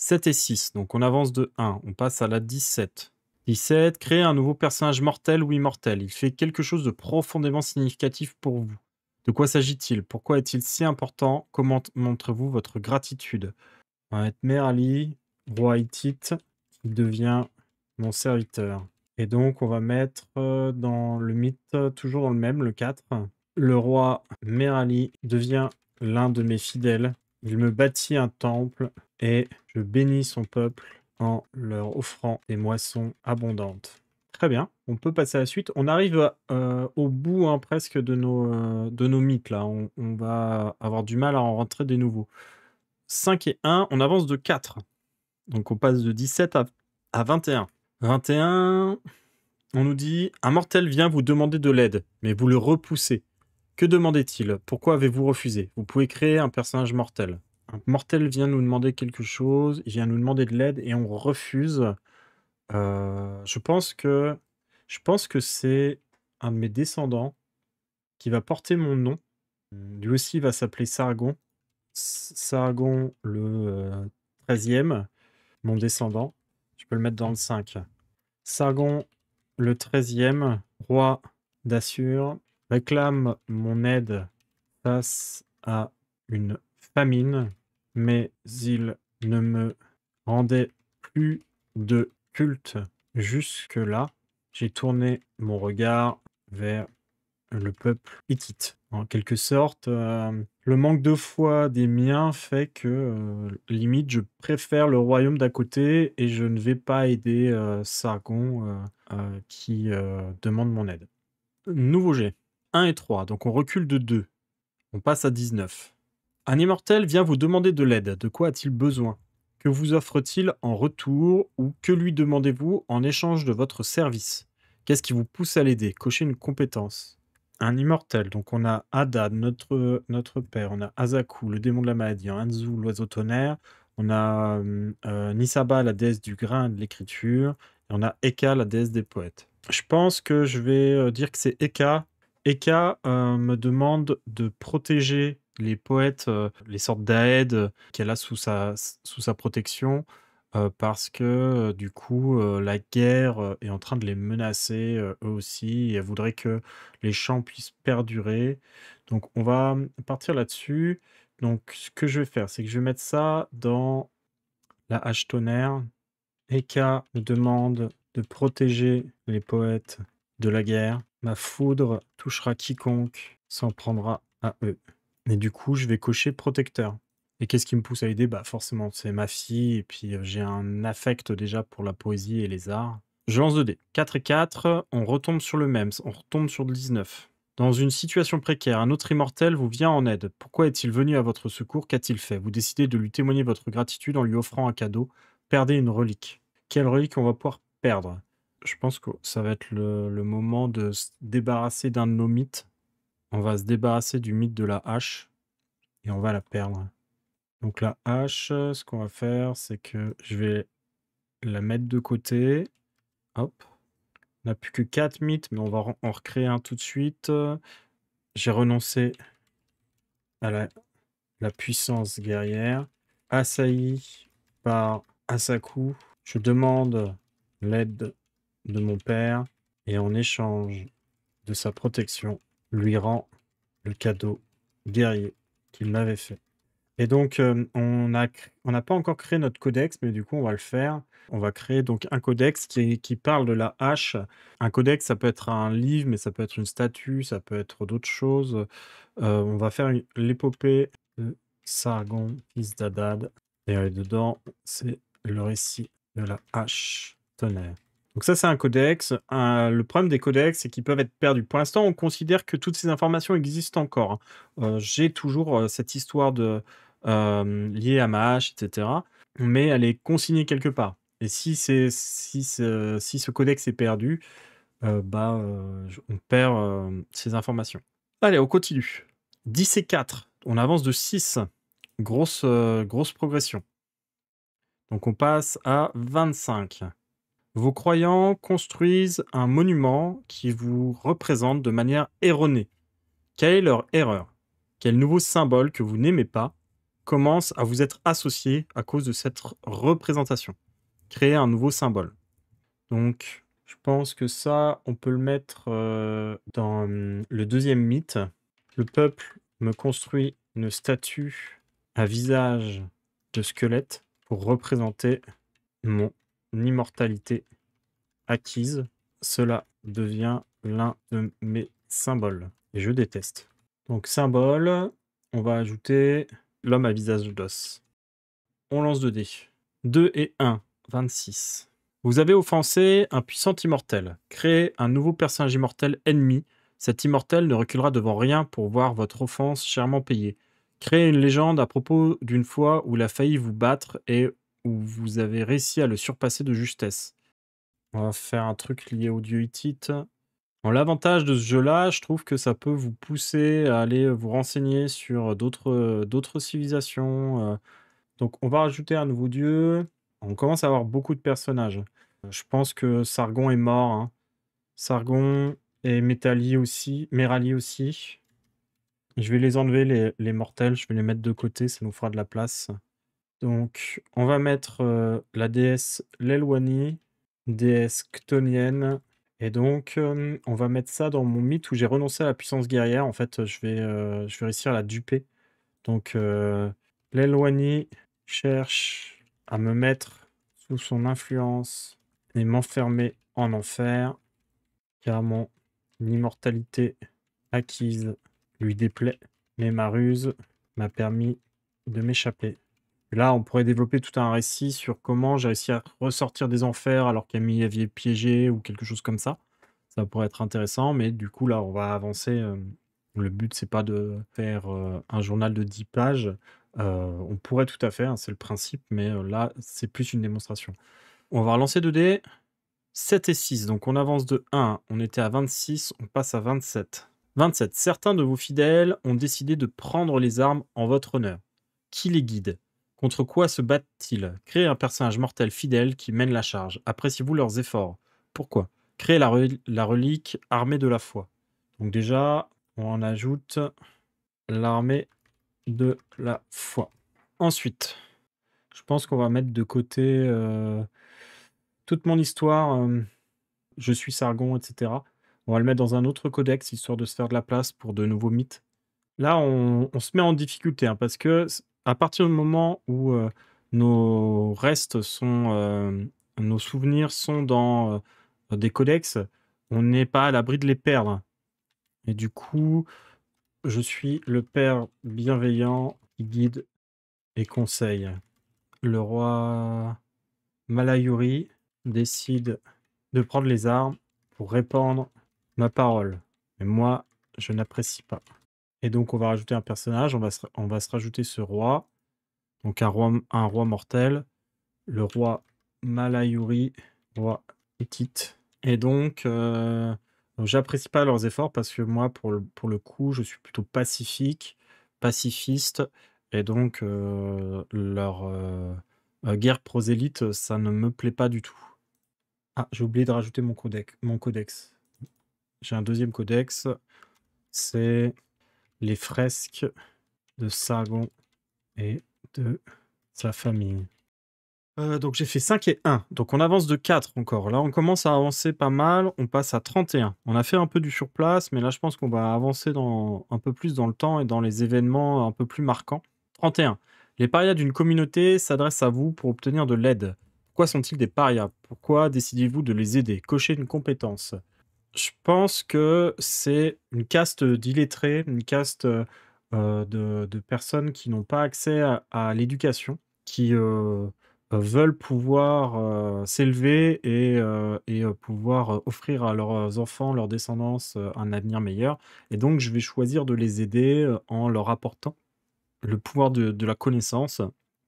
7 et 6, donc on avance de 1. On passe à la 17. 17, créer un nouveau personnage mortel ou immortel. Il fait quelque chose de profondément significatif pour vous. De quoi s'agit-il? Pourquoi est-il si important? Comment montrez-vous votre gratitude? On va mettre Merali, roi hittite, qui devient mon serviteur. Et donc, on va mettre dans le mythe, toujours dans le même, le 4. Le roi Merali devient l'un de mes fidèles. Il me bâtit un temple et je bénis son peuple en leur offrant des moissons abondantes. Très bien, on peut passer à la suite. On arrive au bout hein, presque de nos mythes là. On va avoir du mal à en rentrer des nouveaux. 5 et 1, on avance de 4. Donc on passe de 17 à 21. 21, on nous dit un mortel vient vous demander de l'aide, mais vous le repoussez. Que demandait-il? Pourquoi avez-vous refusé? Vous pouvez créer un personnage mortel. Un mortel vient nous demander quelque chose, il vient nous demander de l'aide et on refuse. Je pense que c'est un de mes descendants qui va porter mon nom. Lui aussi va s'appeler Sargon. Sargon le 13e, mon descendant. Je peux le mettre dans le 5. Sargon le 13e, roi d'Assur, réclame mon aide face à une famine, mais il ne me rendait plus de culte. Jusque-là, j'ai tourné mon regard vers le peuple hittite. En quelque sorte, le manque de foi des miens fait que, limite, je préfère le royaume d'à côté et je ne vais pas aider, Sargon, qui, demande mon aide. Nouveau jet, 1 et 3, donc on recule de 2. On passe à 19. Un immortel vient vous demander de l'aide. De quoi a-t-il besoin? Que vous offre-t-il en retour ou que lui demandez-vous en échange de votre service? Qu'est-ce qui vous pousse à l'aider? Cochez une compétence. Un immortel, donc on a Hadad, notre père, on a Azaku, le démon de la maladie, Anzu, l'oiseau tonnerre, on a Nisaba, la déesse du grain et de l'écriture, et on a Eka, la déesse des poètes. Je pense que je vais dire que c'est Eka. Eka me demande de protéger les poètes, les sortes d'aèdes qu'elle a sous sa protection, parce que, du coup, la guerre, est en train de les menacer, eux aussi et elle voudrait que les champs puissent perdurer. Donc on va, partir là-dessus. Donc ce que je vais faire, c'est que je vais mettre ça dans la hache tonnerre. Eka me demande de protéger les poètes de la guerre. Ma foudre touchera quiconque s'en prendra à eux. Et du coup, je vais cocher protecteur. Et qu'est-ce qui me pousse à aider? Bah forcément, c'est ma fille, et puis j'ai un affect déjà pour la poésie et les arts. Je lance 2 dés. 4 et 4, on retombe sur le même, on retombe sur le 19. Dans une situation précaire, un autre immortel vous vient en aide. Pourquoi est-il venu à votre secours? Qu'a-t-il fait? Vous décidez de lui témoigner votre gratitude en lui offrant un cadeau. Perdez une relique. Quelle relique on va pouvoir perdre? Je pense que ça va être le moment de se débarrasser d'un de nos mythes. On va se débarrasser du mythe de la hache et on va la perdre. Donc la hache, ce qu'on va faire, c'est que je vais la mettre de côté. Hop. On n'a plus que 4 mythes, mais on va en recréer un tout de suite. J'ai renoncé à la puissance guerrière. Assailli par Asaku, je demande l'aide de mon père et en échange de sa protection, lui rend le cadeau guerrier qu'il m'avait fait. Et donc, on n'a pas encore créé notre codex, mais du coup, on va le faire. On va créer donc un codex qui parle de la hache. Un codex, ça peut être un livre, mais ça peut être une statue, ça peut être d'autres choses. On va faire l'épopée de Sargon, fils d'Adad. Et dedans, c'est le récit de la hache tonnerre. Donc ça, c'est un codex. Le problème des codex, c'est qu'ils peuvent être perdus. Pour l'instant, on considère que toutes ces informations existent encore, hein. J'ai toujours cette histoire liée à ma hache, etc. Mais elle est consignée quelque part. Et si ce codex est perdu, on perd ces informations. Allez, on continue. 10 et 4. On avance de 6. Grosse progression. Donc on passe à 25. Vos croyants construisent un monument qui vous représente de manière erronée. Quelle est leur erreur? Quel nouveau symbole que vous n'aimez pas commence à vous être associé à cause de cette représentation? Créer un nouveau symbole. Donc, je pense que ça, on peut le mettre dans le deuxième mythe. Le peuple me construit une statue à visage de squelette pour représenter mon immortalité acquise. Cela devient l'un de mes symboles. Et je déteste. Donc, symbole, on va ajouter l'homme à visage d'os. On lance 2 dés. 2 et 1, 26. Vous avez offensé un puissant immortel. Créez un nouveau personnage immortel ennemi. Cet immortel ne reculera devant rien pour voir votre offense chèrement payée. Créez une légende à propos d'une fois où il a failli vous battre et où vous avez réussi à le surpasser de justesse. On va faire un truc lié au dieu hittite. Bon, l'avantage de ce jeu-là, je trouve que ça peut vous pousser à aller vous renseigner sur d'autres civilisations. Donc on va rajouter un nouveau dieu. On commence à avoir beaucoup de personnages. Je pense que Sargon est mort, hein. Sargon et Merali aussi. Je vais les enlever, les mortels. Je vais les mettre de côté, ça nous fera de la place. Donc, on va mettre la déesse Lelwani, déesse chtonienne. Et donc, on va mettre ça dans mon mythe où j'ai renoncé à la puissance guerrière. En fait, je vais réussir à la duper. Donc, Lelwani cherche à me mettre sous son influence et m'enfermer en enfer, car mon immortalité acquise lui déplaît, mais ma ruse m'a permis de m'échapper. Là, on pourrait développer tout un récit sur comment j'ai réussi à ressortir des enfers alors qu'Amy avait piégé ou quelque chose comme ça. Ça pourrait être intéressant, mais du coup, là, on va avancer. Le but, c'est pas de faire un journal de 10 pages. On pourrait tout à fait, hein, c'est le principe, mais là, c'est plus une démonstration. On va relancer 2 dés. 7 et 6, donc on avance de 1. On était à 26, on passe à 27. 27. Certains de vos fidèles ont décidé de prendre les armes en votre honneur. Qui les guide? Contre quoi se battent-ils? Créez un personnage mortel fidèle qui mène la charge. Appréciez-vous leurs efforts? Pourquoi? Créez la relique armée de la foi. Donc déjà, on en ajoute l'armée de la foi. Ensuite, je pense qu'on va mettre de côté toute mon histoire. Je suis Sargon, etc. On va le mettre dans un autre codex, histoire de se faire de la place pour de nouveaux mythes. Là, on se met en difficulté, hein, parce que à partir du moment où nos restes sont, nos souvenirs sont dans des codex, on n'est pas à l'abri de les perdre. Et du coup, je suis le père bienveillant qui guide et conseille. Le roi Malayuri décide de prendre les armes pour répandre ma parole. Mais moi, je n'apprécie pas. Et donc, on va rajouter un personnage. On va se rajouter ce roi. Donc, un roi mortel. Le roi Malayuri, roi hittite. Et donc, j'apprécie pas leurs efforts parce que moi, pour le coup, je suis plutôt pacifiste. Et donc, leur guerre prosélyte, ça ne me plaît pas du tout. Ah, j'ai oublié de rajouter mon codex. J'ai un deuxième codex. C'est les fresques de Sargon et de sa famille. Donc j'ai fait 5 et 1. Donc on avance de 4 encore. Là, on commence à avancer pas mal. On passe à 31. On a fait un peu du surplace, mais là, je pense qu'on va avancer un peu plus dans le temps et dans les événements un peu plus marquants. 31. Les parias d'une communauté s'adressent à vous pour obtenir de l'aide. Pourquoi sont-ils des parias? Pourquoi décidez-vous de les aider? Cochez une compétence. Je pense que c'est une caste d'illettrés, une caste de personnes qui n'ont pas accès à l'éducation, qui, veulent pouvoir, s'élever et pouvoir, offrir à leurs enfants, leur descendance, un avenir meilleur et donc je vais choisir de les aider, en leur apportant le pouvoir de la connaissance.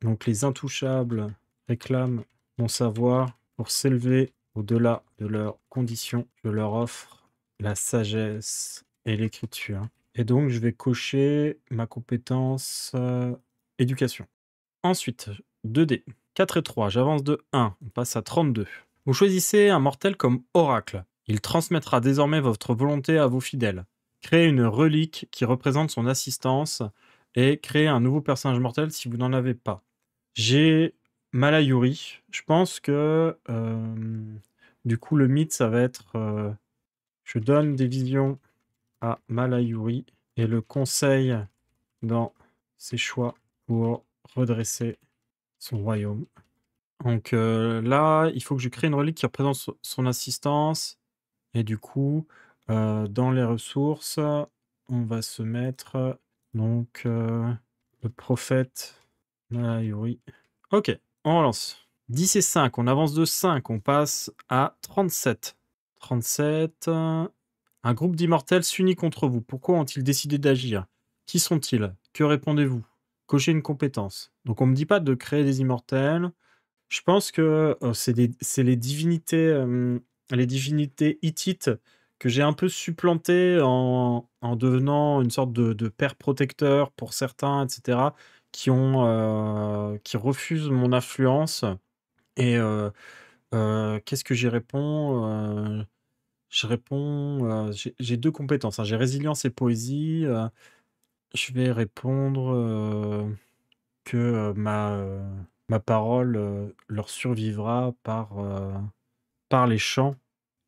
Donc les intouchables réclament mon savoir pour s'élever au-delà de leurs conditions. Je leur offre la sagesse et l'écriture. Et donc je vais cocher ma compétence, éducation. Ensuite, 2 dés, 4 et 3, j'avance de 1, on passe à 32. Vous choisissez un mortel comme oracle. Il transmettra désormais votre volonté à vos fidèles. Créez une relique qui représente son assistance et créez un nouveau personnage mortel si vous n'en avez pas. J'ai Malayuri. Je pense que du coup le mythe ça va être je donne des visions à Malayuri et le conseil dans ses choix pour redresser son royaume. Donc là, il faut que je crée une relique qui représente son assistance et du coup, dans les ressources, on va se mettre donc le prophète Malayuri. OK, on relance. 10 et 5, on avance de 5, on passe à 37. 37, un groupe d'immortels s'unit contre vous. Pourquoi ont-ils décidé d'agir? Qui sont-ils? Que répondez-vous? Cochez une compétence. Donc on me dit pas de créer des immortels. Je pense que, c'est les divinités hittites que j'ai un peu supplantées en devenant une sorte de père protecteur pour certains et cetera, qui refusent mon influence et qu'est-ce que j'y réponds? Je réponds, j'ai 2 compétences, hein, j'ai résilience et poésie, je vais répondre, que, ma parole, leur survivra par les chants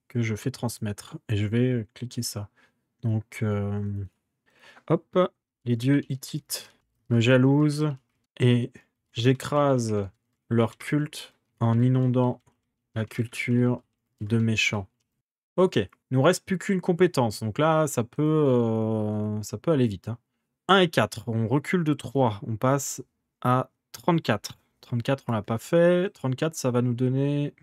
que je fais transmettre et je vais, cliquer ça. Donc, hop, les dieux hittites me jalousent et j'écrase leur culte en inondant la culture de mes chants. OK, il nous reste plus qu'une compétence, donc là, ça peut aller vite, hein. 1 et 4, on recule de 3, on passe à 34. 34, on l'a pas fait. 34, ça va nous donner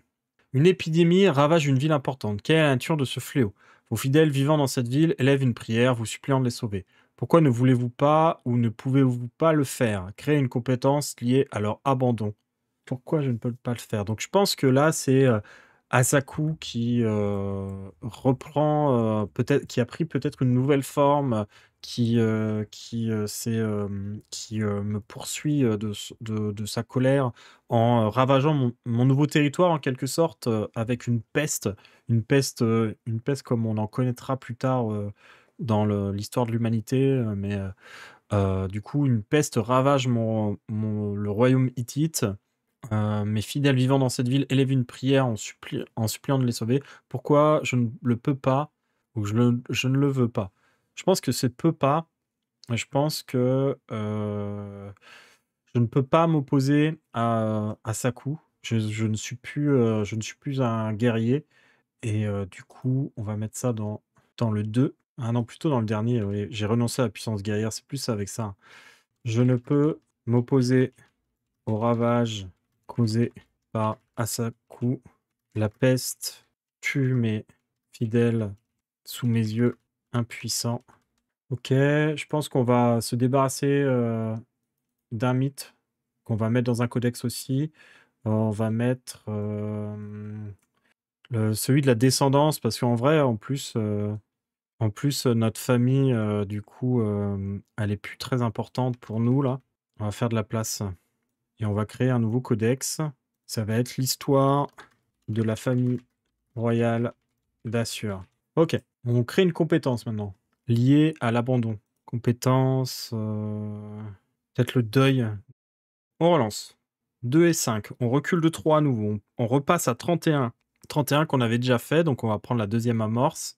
une épidémie ravage une ville importante. Quelle est la nature de ce fléau? Vos fidèles vivant dans cette ville élèvent une prière, vous suppliant de les sauver. Pourquoi ne voulez-vous pas ou ne pouvez-vous pas le faire? Créer une compétence liée à leur abandon. Pourquoi je ne peux pas le faire? Donc je pense que là, c'est, Asaku qui, reprend, peut-être qui a pris peut-être une nouvelle forme, me poursuit, de sa colère en, ravageant mon nouveau territoire en quelque sorte, avec une peste comme on en connaîtra plus tard, dans l'histoire de l'humanité, du coup une peste ravage le royaume hittite. Mes fidèles vivant dans cette ville élèvent une prière en suppliant de les sauver. Pourquoi je ne le peux pas ou je ne le veux pas? Je pense que c'est peut pas, je pense que, je ne peux pas m'opposer à Sakou. Je ne suis plus un guerrier et du coup, on va mettre ça dans le 2. Ah non, plutôt dans le dernier, oui, j'ai renoncé à la puissance guerrière, c'est plus avec ça. Je ne peux m'opposer aux ravages causés par Asaku. La peste tue mes fidèles sous mes yeux impuissants. OK, je pense qu'on va se débarrasser, d'un mythe qu'on va mettre dans un codex aussi. On va mettre, celui de la descendance parce qu'en vrai, en plus, notre famille, du coup, elle est plus très importante pour nous là. On va faire de la place. Et on va créer un nouveau codex. Ça va être l'histoire de la famille royale d'Assur. OK, on crée une compétence maintenant, liée à l'abandon. Compétence, peut-être le deuil. On relance. 2 et 5, on recule de 3 à nouveau. On repasse à 31. 31 qu'on avait déjà fait, donc on va prendre la deuxième amorce.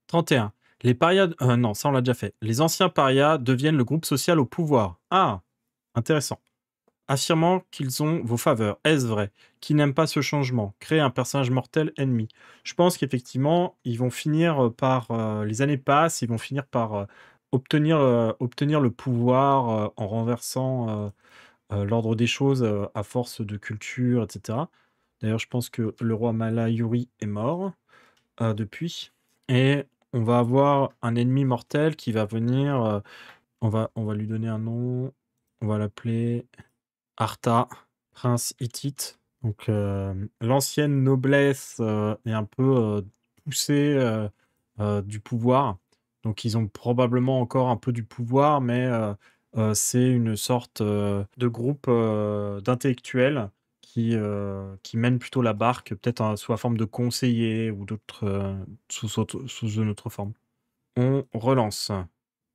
31. Les parias... non, ça on l'a déjà fait. Les anciens parias deviennent le groupe social au pouvoir. Ah, intéressant. Affirmant qu'ils ont vos faveurs. Est-ce vrai? Qui n'aime pas ce changement? Créer un personnage mortel ennemi. Je pense qu'effectivement, ils vont finir par... les années passent, ils vont finir par obtenir le pouvoir, en renversant, l'ordre des choses, à force de culture et cetera. D'ailleurs, je pense que le roi Malayuri est mort, depuis et on va avoir un ennemi mortel qui va venir, on va lui donner un nom, on va l'appeler Artha, prince hittite. Donc, l'ancienne noblesse, est un peu, poussée, du pouvoir. Donc ils ont probablement encore un peu du pouvoir, mais, c'est une sorte, de groupe, d'intellectuels qui mènent plutôt la barque, peut-être, sous la forme de conseillers ou d'autres, sous une autre forme. On relance.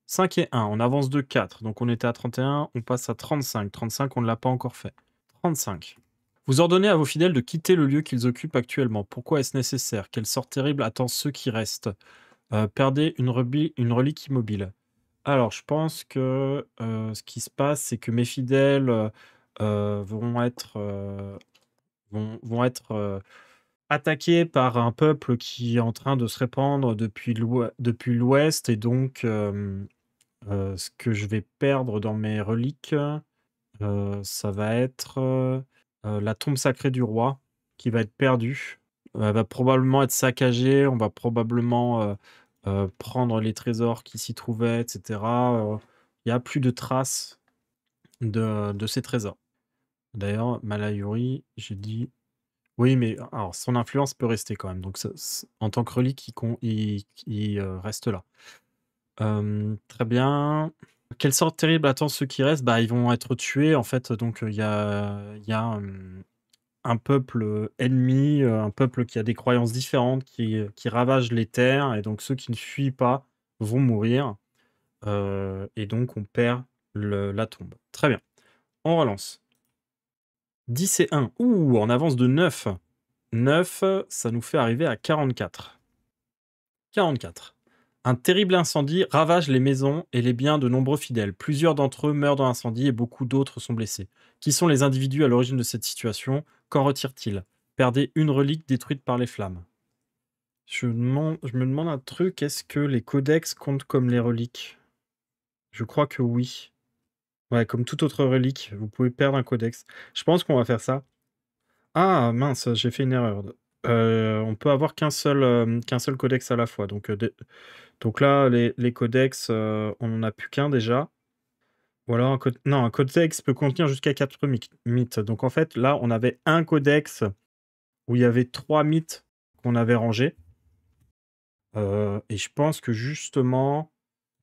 5 et 1, on avance de 4, donc on était à 31, on passe à 35. 35, on ne l'a pas encore fait. 35. Vous ordonnez à vos fidèles de quitter le lieu qu'ils occupent actuellement. Pourquoi est-ce nécessaire? Quel sort terrible attend ceux qui restent? Perdez une relique immobile. Alors, je pense que, ce qui se passe, c'est que mes fidèles, vont être, attaqués par un peuple qui est en train de se répandre depuis l'ouest et donc, ce que je vais perdre dans mes reliques, ça va être, la tombe sacrée du roi qui va être perdue. Elle va probablement être saccagée, on va probablement, prendre les trésors qui s'y trouvaient et cetera, il y a plus de traces de ces trésors. D'ailleurs, Malayuri, j'ai dit oui, mais alors son influence peut rester quand même, donc ça en tant que relique, il reste là. Très bien. Quelle sorte terrible attend ceux qui restent? Bah, ils vont être tués en fait, donc il y a, un peuple, ennemi, un peuple qui a des croyances différentes, qui ravage les terres et donc ceux qui ne fuient pas vont mourir, et donc on perd la tombe. Très bien, on relance. 10 et 1. Ouh, on avance de 9. 9, ça nous fait arriver à 44. 44. Un terrible incendie ravage les maisons et les biens de nombreux fidèles. Plusieurs d'entre eux meurent dans l'incendie et beaucoup d'autres sont blessés. Qui sont les individus à l'origine de cette situation? Qu'en retire-t-il? Perdez une relique détruite par les flammes. Je me demande un truc, est-ce que les codex comptent comme les reliques? Je crois que oui. Ouais, comme toute autre relique, vous pouvez perdre un codex. Je pense qu'on va faire ça. Ah mince, j'ai fait une erreur. On peut avoir qu'un seul codex à la fois. Donc là, les codex, on n'en a plus qu'un déjà. Ou alors un codex peut contenir jusqu'à 4 mythes. Donc en fait, là, on avait un codex où il y avait 3 mythes qu'on avait rangés. Et je pense que justement,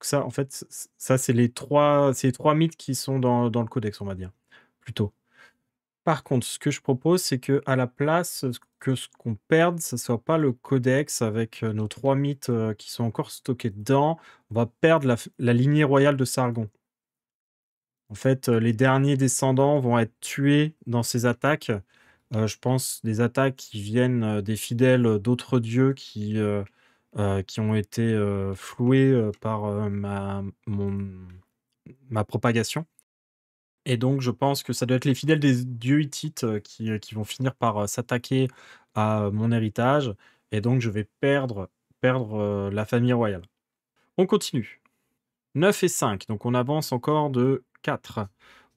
ça, en fait, ça, c'est les trois mythes qui sont dans le codex, on va dire, plutôt. Par contre, ce que je propose, c'est que à la place, ce qu'on perde, ce soit pas le codex avec, nos 3 mythes, qui sont encore stockés dedans. On va perdre la lignée royale de Sargon. En fait, les derniers descendants vont être tués dans ces attaques. Je pense des attaques qui viennent, des fidèles, d'autres dieux qui ont été, floués, par, ma propagation. Et donc je pense que ça doit être les fidèles des dieux hittites, qui vont finir par, s'attaquer à mon héritage et donc je vais perdre, la famille royale. On continue. 9 et 5, donc on avance encore de 4.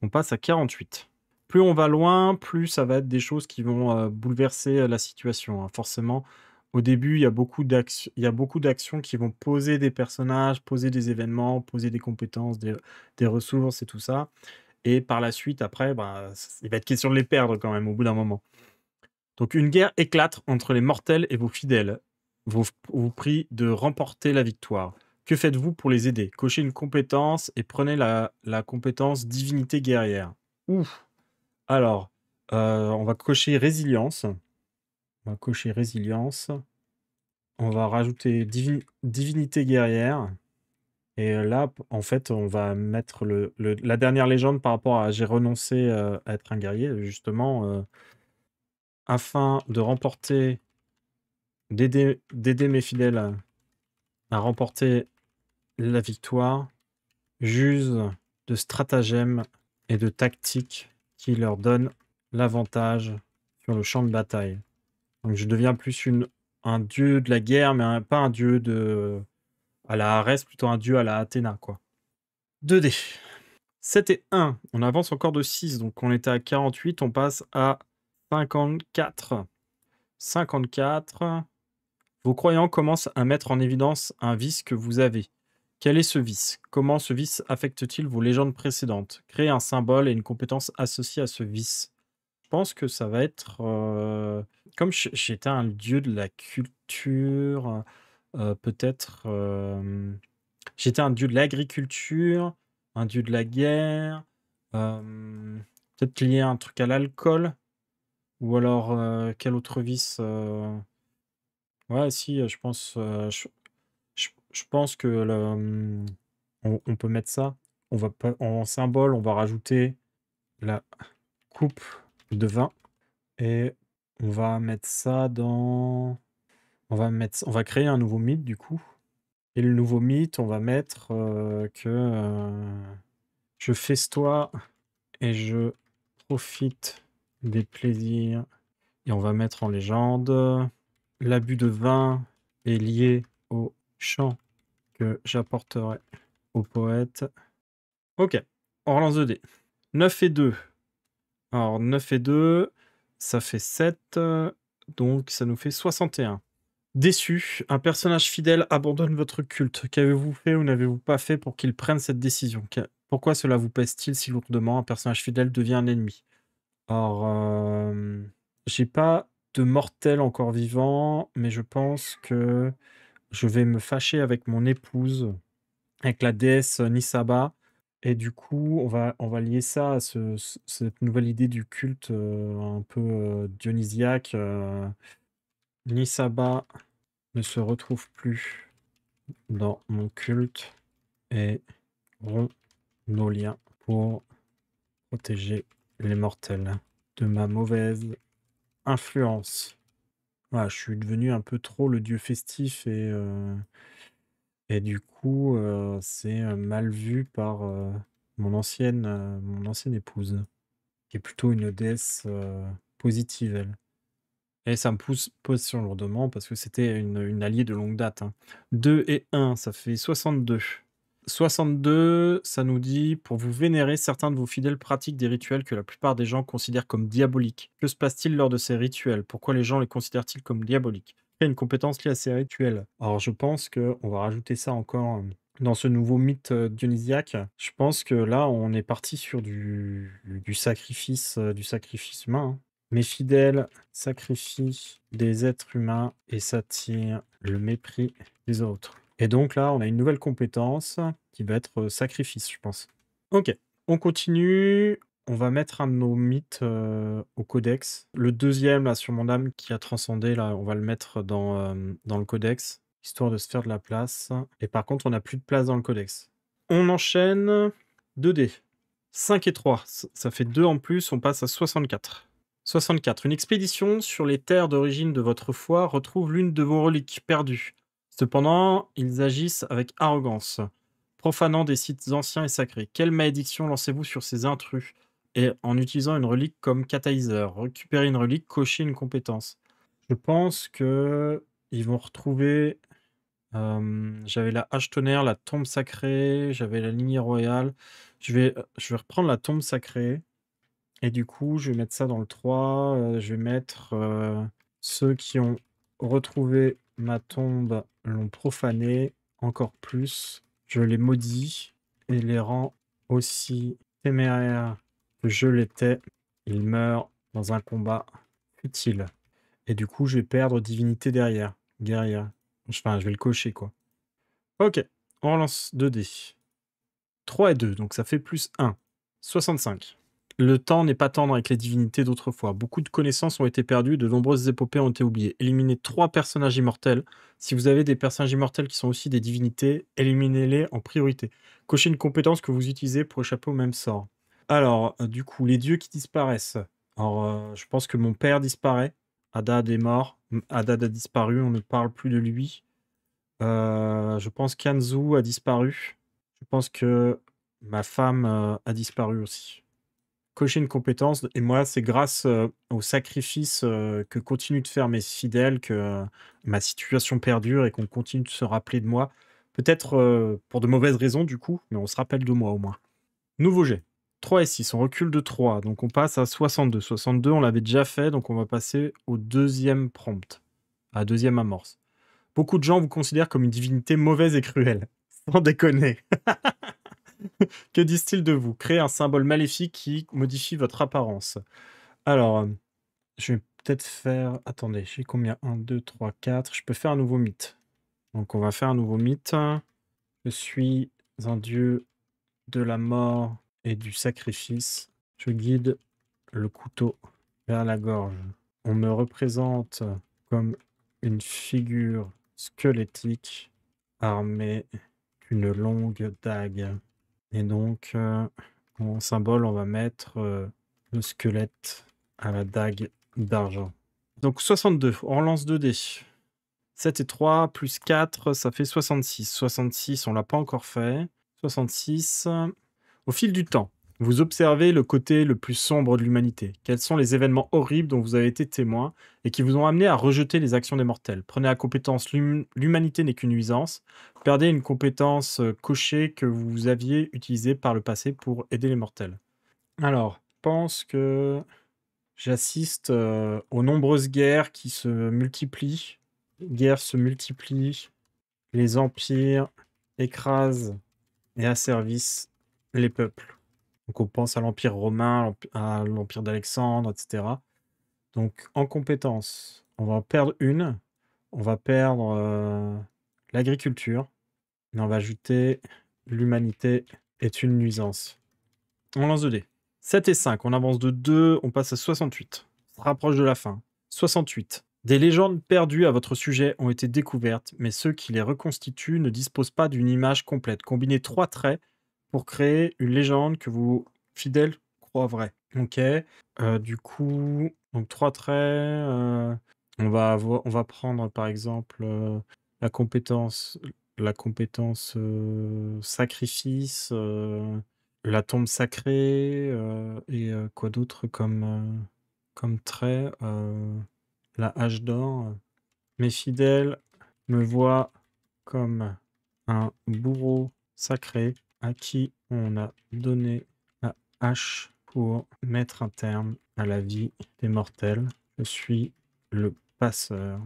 On passe à 48. Plus on va loin, plus ça va être des choses qui vont, bouleverser, la situation, hein. Forcément, au début, il y a beaucoup d'actions qui vont poser des personnages, poser des événements, poser des compétences, des ressources et tout ça. Et par la suite, après, bah, il va être question de les perdre quand même au bout d'un moment. Donc une guerre éclate entre les mortels et vos fidèles. Vous prie de remporter la victoire. Que faites-vous pour les aider? Cochez une compétence et prenez la compétence divinité guerrière. Ouf. Alors, on va cocher résilience. On va cocher résilience. On va rajouter divinité guerrière. Et là, en fait, on va mettre la dernière légende par rapport à j'ai renoncé, à être un guerrier, justement, afin de remporter d'aider mes fidèles à remporter la victoire, j'use de stratagèmes et de tactiques qui leur donnent l'avantage sur le champ de bataille. Donc je deviens plus un dieu de la guerre, mais pas un dieu à la Arès, plutôt un dieu à la Athéna, quoi. 2 dés. 7 et 1. On avance encore de 6, donc on était à 48, on passe à 54. 54. Vos croyants commencent à mettre en évidence un vice que vous avez. Quel est ce vice? Comment ce vice affecte-t-il vos légendes précédentes? Créez un symbole et une compétence associée à ce vice. Je pense que ça va être, comme j'étais un dieu de la culture, peut-être, j'étais un dieu de l'agriculture, un dieu de la guerre, peut-être lié à un truc à l'alcool ou alors, quel autre vice, ouais si, je pense, je pense que on peut mettre ça. On va pas en symbole, on va rajouter la coupe de vin et on va mettre ça dans on va créer un nouveau mythe du coup et le nouveau mythe, on va mettre, je festoie et je profite des plaisirs et on va mettre en légende: «L'abus de vin est lié au chant que j'apporterai au poète». OK, on relance 2 dés. 9 et 2. Alors 9 et 2, ça fait 7, donc ça nous fait 61. Déçu, un personnage fidèle abandonne votre culte. Qu'avez-vous fait ou n'avez-vous pas fait pour qu'il prenne cette décision? Pourquoi cela vous pèse-t-il si lourdement? Un personnage fidèle devient un ennemi. Alors, j'ai pas de mortel encore vivant, mais je pense que je vais me fâcher avec mon épouse, avec la déesse Nisaba et du coup, on va lier ça à cette nouvelle idée du culte, un peu, dionysiaque, Nisaba ne se retrouve plus dans mon culte et rompt nos liens pour protéger les mortels de ma mauvaise influence. Voilà, je suis devenu un peu trop le dieu festif et du coup, c'est, mal vu par, mon ancienne épouse, qui est plutôt une déesse, positive elle. Et ça me pose sur lourdement parce que c'était une alliée de longue date, hein. 2 et 1, ça fait 62. 62, ça nous dit: «Pour vous vénérer, certains de vos fidèles pratiquent des rituels que la plupart des gens considèrent comme diaboliques. Que se passe-t-il lors de ces rituels? Pourquoi les gens les considèrent-ils comme diaboliques? Quelle est une compétence liée à ces rituels?» Alors je pense qu'on va rajouter ça encore, dans ce nouveau mythe, dionysiaque. Je pense que là, on est parti sur du sacrifice humain, hein. Mes fidèles sacrifient des êtres humains et s'attirent le mépris des autres. Et donc là, on a une nouvelle compétence qui va être, sacrifice, je pense. OK, on continue. On va mettre un de nos mythes, au codex. Le deuxième là, sur mon âme qui a transcendé là, on va le mettre dans le codex, histoire de se faire de la place et par contre, on n'a plus de place dans le codex. On enchaîne. 2 dés. 5 et 3, ça fait 2 en plus, on passe à 64. 64. Une expédition sur les terres d'origine de votre foi retrouve l'une de vos reliques perdues. Cependant, ils agissent avec arrogance, profanant des sites anciens et sacrés. Quelle malédiction lancez-vous sur ces intrus? Et en utilisant une relique comme catalyseur, récupérer une relique, cocher une compétence. Je pense que ils vont retrouver. J'avais la hache tonnerre, la tombe sacrée, j'avais la lignée royale. Je vais reprendre la tombe sacrée. Et du coup, je vais mettre ça dans le 3. Je vais mettre, ceux qui ont retrouvé ma tombe l'ont profanée encore plus. Je les maudis et les rends aussi téméraires que je l'étais. Ils meurent dans un combat futile. Et du coup, je vais perdre divinité derrière, guerrière. Enfin, je vais le cocher, quoi. OK, on relance 2 dés. 3 et 2, donc ça fait +1. 65. Le temps n'est pas tendre avec les divinités d'autrefois. Beaucoup de connaissances ont été perdues, de nombreuses épopées ont été oubliées. Éliminez 3 personnages immortels. Si vous avez des personnages immortels qui sont aussi des divinités, éliminez-les en priorité. Cochez une compétence que vous utilisez pour échapper au même sort. Alors, du coup, les dieux qui disparaissent. Alors, je pense que mon père disparaît. Haddad est mort. Haddad a disparu, on ne parle plus de lui. Je pense qu'Anzu a disparu. Je pense que ma femme, a disparu aussi. Cocher une compétence et moi, c'est grâce, au sacrifice, que continuent de faire mes fidèles que, ma situation perdure et qu'on continue de se rappeler de moi Peut-être pour de mauvaises raisons du coup, mais on se rappelle de moi au moins. Nouveau jet. 3 et 6, on recule de 3, donc on passe à 62. 62, on l'avait déjà fait, donc on va passer au deuxième prompt, à la deuxième amorce. Beaucoup de gens vous considèrent comme une divinité mauvaise et cruelle. Sans déconner. Que disent-ils de vous? Créez un symbole maléfique qui modifie votre apparence. Alors, je vais peut-être faire... Attendez, j'ai combien? 1, 2, 3, 4. Je peux faire un nouveau mythe. Donc on va faire un nouveau mythe. Je suis un dieu de la mort et du sacrifice. Je guide le couteau vers la gorge. On me représente comme une figure squelettique armée d'une longue dague. Et donc, en symbole, on va mettre le squelette à la dague d'argent. Donc 62, on lance 2 dés. 7 et 3 plus 4, ça fait 66. 66, on l'a pas encore fait. 66. Au fil du temps, vous observez le côté le plus sombre de l'humanité. Quels sont les événements horribles dont vous avez été témoin et qui vous ont amené à rejeter les actions des mortels? Prenez à compétence l'humanité n'est qu'une nuisance. Perdez une compétence cochée que vous aviez utilisée par le passé pour aider les mortels. Alors, je pense que j'assiste aux nombreuses guerres qui se multiplient. Les guerres se multiplient, les empires écrasent et asservissent les peuples. Donc on pense à l'Empire romain, à l'Empire d'Alexandre, etc. Donc en compétences, on va en perdre une. On va perdre l'agriculture. Et on va ajouter l'humanité est une nuisance. On lance 2 dés. 7 et 5, on avance de 2, on passe à 68. On se rapproche de la fin. 68. Des légendes perdues à votre sujet ont été découvertes, mais ceux qui les reconstituent ne disposent pas d'une image complète. Combinez 3 traits pour créer une légende que vos fidèles croient vraie. Ok. Du coup, donc 3 traits. On va prendre par exemple la compétence, sacrifice, la tombe sacrée, et quoi d'autre comme trait? La hache d'or. Mes fidèles me voient comme un bourreau sacré à qui on a donné la hache pour mettre un terme à la vie des mortels. Je suis le passeur.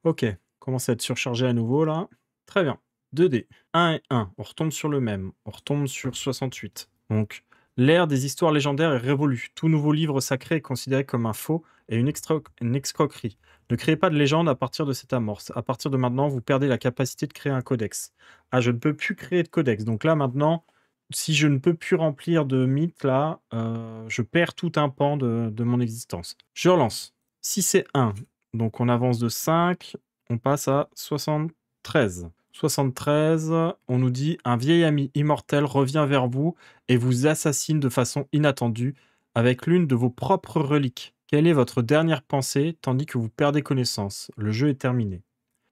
Ok, commence à être surchargé à nouveau là. Très bien. 2 dés. 1 et 1. On retombe sur le même. On retombe sur 68. Donc, l'ère des histoires légendaires est révolue. Tout nouveau livre sacré est considéré comme un faux et une escroquerie. Ne créez pas de légende à partir de cette amorce. À partir de maintenant, vous perdez la capacité de créer un codex. Ah, je ne peux plus créer de codex. Donc là, maintenant, si je ne peux plus remplir de mythes, là, je perds tout un pan de mon existence. Je relance. 6 et 1. Donc on avance de 5, on passe à 73. 73, on nous dit un vieil ami immortel revient vers vous et vous assassine de façon inattendue avec l'une de vos propres reliques. Quelle est votre dernière pensée tandis que vous perdez connaissance? Le jeu est terminé.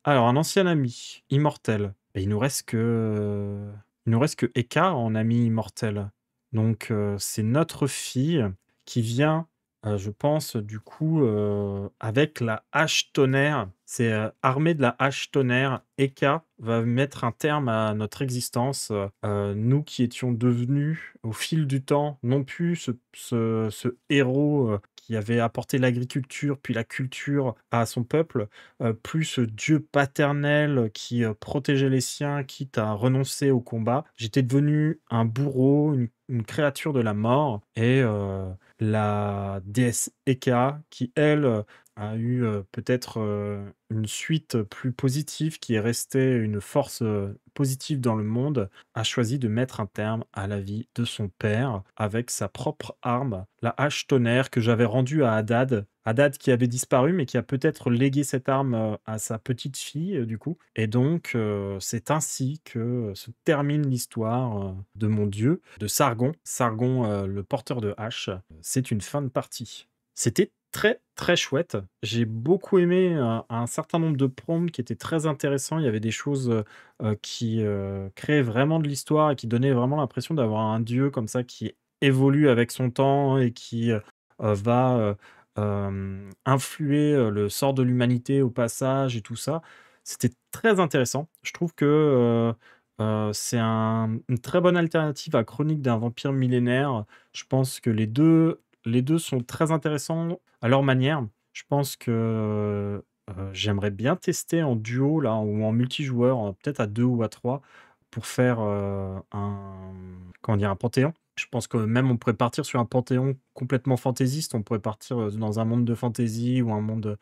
Alors, un ancien ami immortel. Ben, il nous reste que Eka en ami immortel. Donc, c'est notre fille qui vient, je pense, du coup, avec la hache tonnerre. C'est armé de la hache tonnerre. Eka va mettre un terme à notre existence. Nous qui étions devenus, au fil du temps, non plus ce héros qui avait apporté l'agriculture puis la culture à son peuple, plus ce dieu paternel qui protégeait les siens, quitte à renoncer au combat. J'étais devenu un bourreau, une créature de la mort, et la déesse Eka, qui elle a eu peut-être une suite plus positive, qui est restée une force positive dans le monde, a choisi de mettre un terme à la vie de son père avec sa propre arme, la hache tonnerre que j'avais rendue à Haddad. Haddad qui avait disparu, mais qui a peut-être légué cette arme à sa petite fille, du coup. Et donc, c'est ainsi que se termine l'histoire de mon dieu, de Sargon. Sargon, le porteur de hache. C'est une fin de partie. C'était très, très chouette. J'ai beaucoup aimé un certain nombre de prompts qui étaient très intéressants. Il y avait des choses qui créaient vraiment de l'histoire et qui donnaient vraiment l'impression d'avoir un dieu comme ça qui évolue avec son temps et qui va influer le sort de l'humanité au passage et tout ça. C'était très intéressant. Je trouve que, c'est une très bonne alternative à Chronique d'un vampire millénaire. Je pense que les deux sont très intéressants à leur manière. Je pense que, j'aimerais bien tester en duo là ou en multijoueur, peut-être à 2 ou à 3 pour faire, comment dire? Un panthéon. Je pense que même on pourrait partir sur un panthéon complètement fantaisiste. On pourrait partir, dans un monde de fantasy ou un monde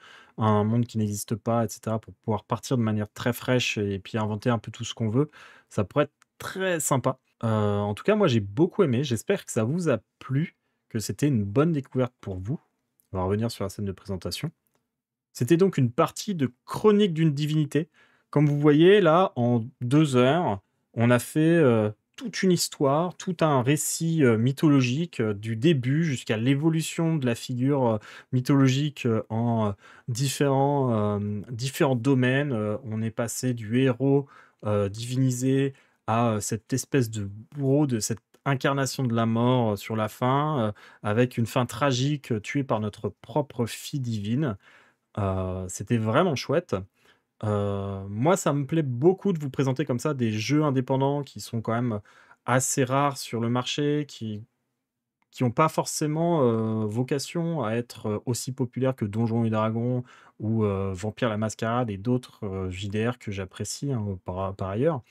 qui n'existe pas et cetera pour pouvoir partir de manière très fraîche et puis inventer un peu tout ce qu'on veut. Ça pourrait être très sympa. En tout cas, moi, j'ai beaucoup aimé. J'espère que ça vous a plu, que c'était une bonne découverte pour vous. On va revenir sur la scène de présentation. C'était donc une partie de Chronique d'une divinité. Comme vous voyez là, en 2 heures, on a fait, toute une histoire, tout un récit, mythologique, du début jusqu'à l'évolution de la figure, mythologique, en, différents domaines. On est passé du héros, divinisé à, cette espèce de bourreau, de cette incarnation de la mort, sur la fin, avec une fin tragique, tué par notre propre fille divine. C'était vraiment chouette. Moi, ça me plaît beaucoup de vous présenter comme ça des jeux indépendants qui sont quand même assez rares sur le marché, qui ont pas forcément, vocation à être, aussi populaires que Donjons& et Dragons ou, Vampire la Mascarade et d'autres, JDR que j'apprécie, hein, par ailleurs.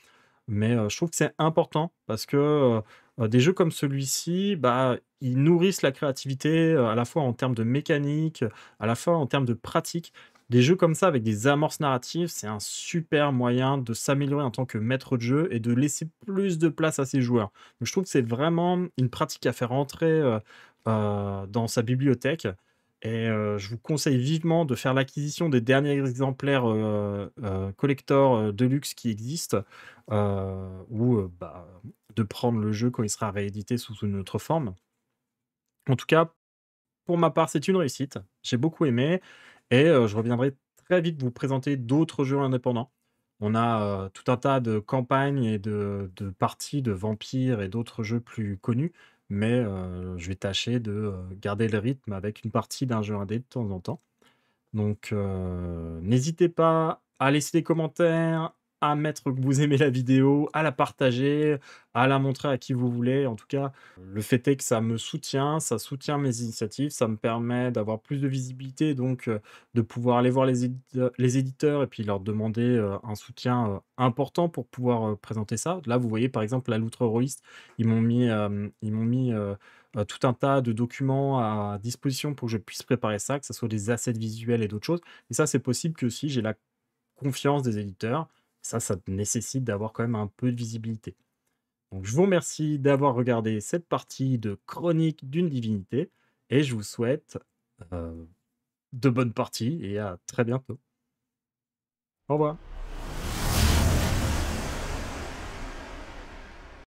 Mais, je trouve que c'est important parce que, des jeux comme celui-ci, bah, ils nourrissent la créativité, à la fois en termes de mécanique, à la fois en termes de pratique. Des jeux comme ça avec des amorces narratives, c'est un super moyen de s'améliorer en tant que maître de jeu et de laisser plus de place à ses joueurs. Donc je trouve que c'est vraiment une pratique à faire entrer, dans sa bibliothèque et je vous conseille vivement de faire l'acquisition des derniers exemplaires, collector, de luxe qui existent, ou, bah, de prendre le jeu quand il sera réédité sous une autre forme. En tout cas, pour ma part, c'est une réussite. J'ai beaucoup aimé et je reviendrai très vite vous présenter d'autres jeux indépendants. On a, tout un tas de campagnes et de parties de vampires et d'autres jeux plus connus, mais je vais tâcher de, garder le rythme avec une partie d'un jeu indé de temps en temps. Donc, n'hésitez pas à laisser des commentaires, à mettre que vous aimez la vidéo, à la partager, à la montrer à qui vous voulez. En tout cas, le fait est que ça me soutient, ça soutient mes initiatives, ça me permet d'avoir plus de visibilité, donc de pouvoir aller voir les éditeurs et puis leur demander, un soutien, important pour pouvoir, présenter ça. Là, vous voyez, par exemple, la Loutre Rôliste, ils m'ont mis tout un tas de documents à disposition pour que je puisse préparer ça, que ça soit des assets visuels et d'autres choses. Et ça, c'est possible que si j'ai la confiance des éditeurs. Ça nécessite d'avoir quand même un peu de visibilité. Donc je vous remercie d'avoir regardé cette partie de Chronique d'une divinité et je vous souhaite, de bonnes parties et à très bientôt. Au revoir.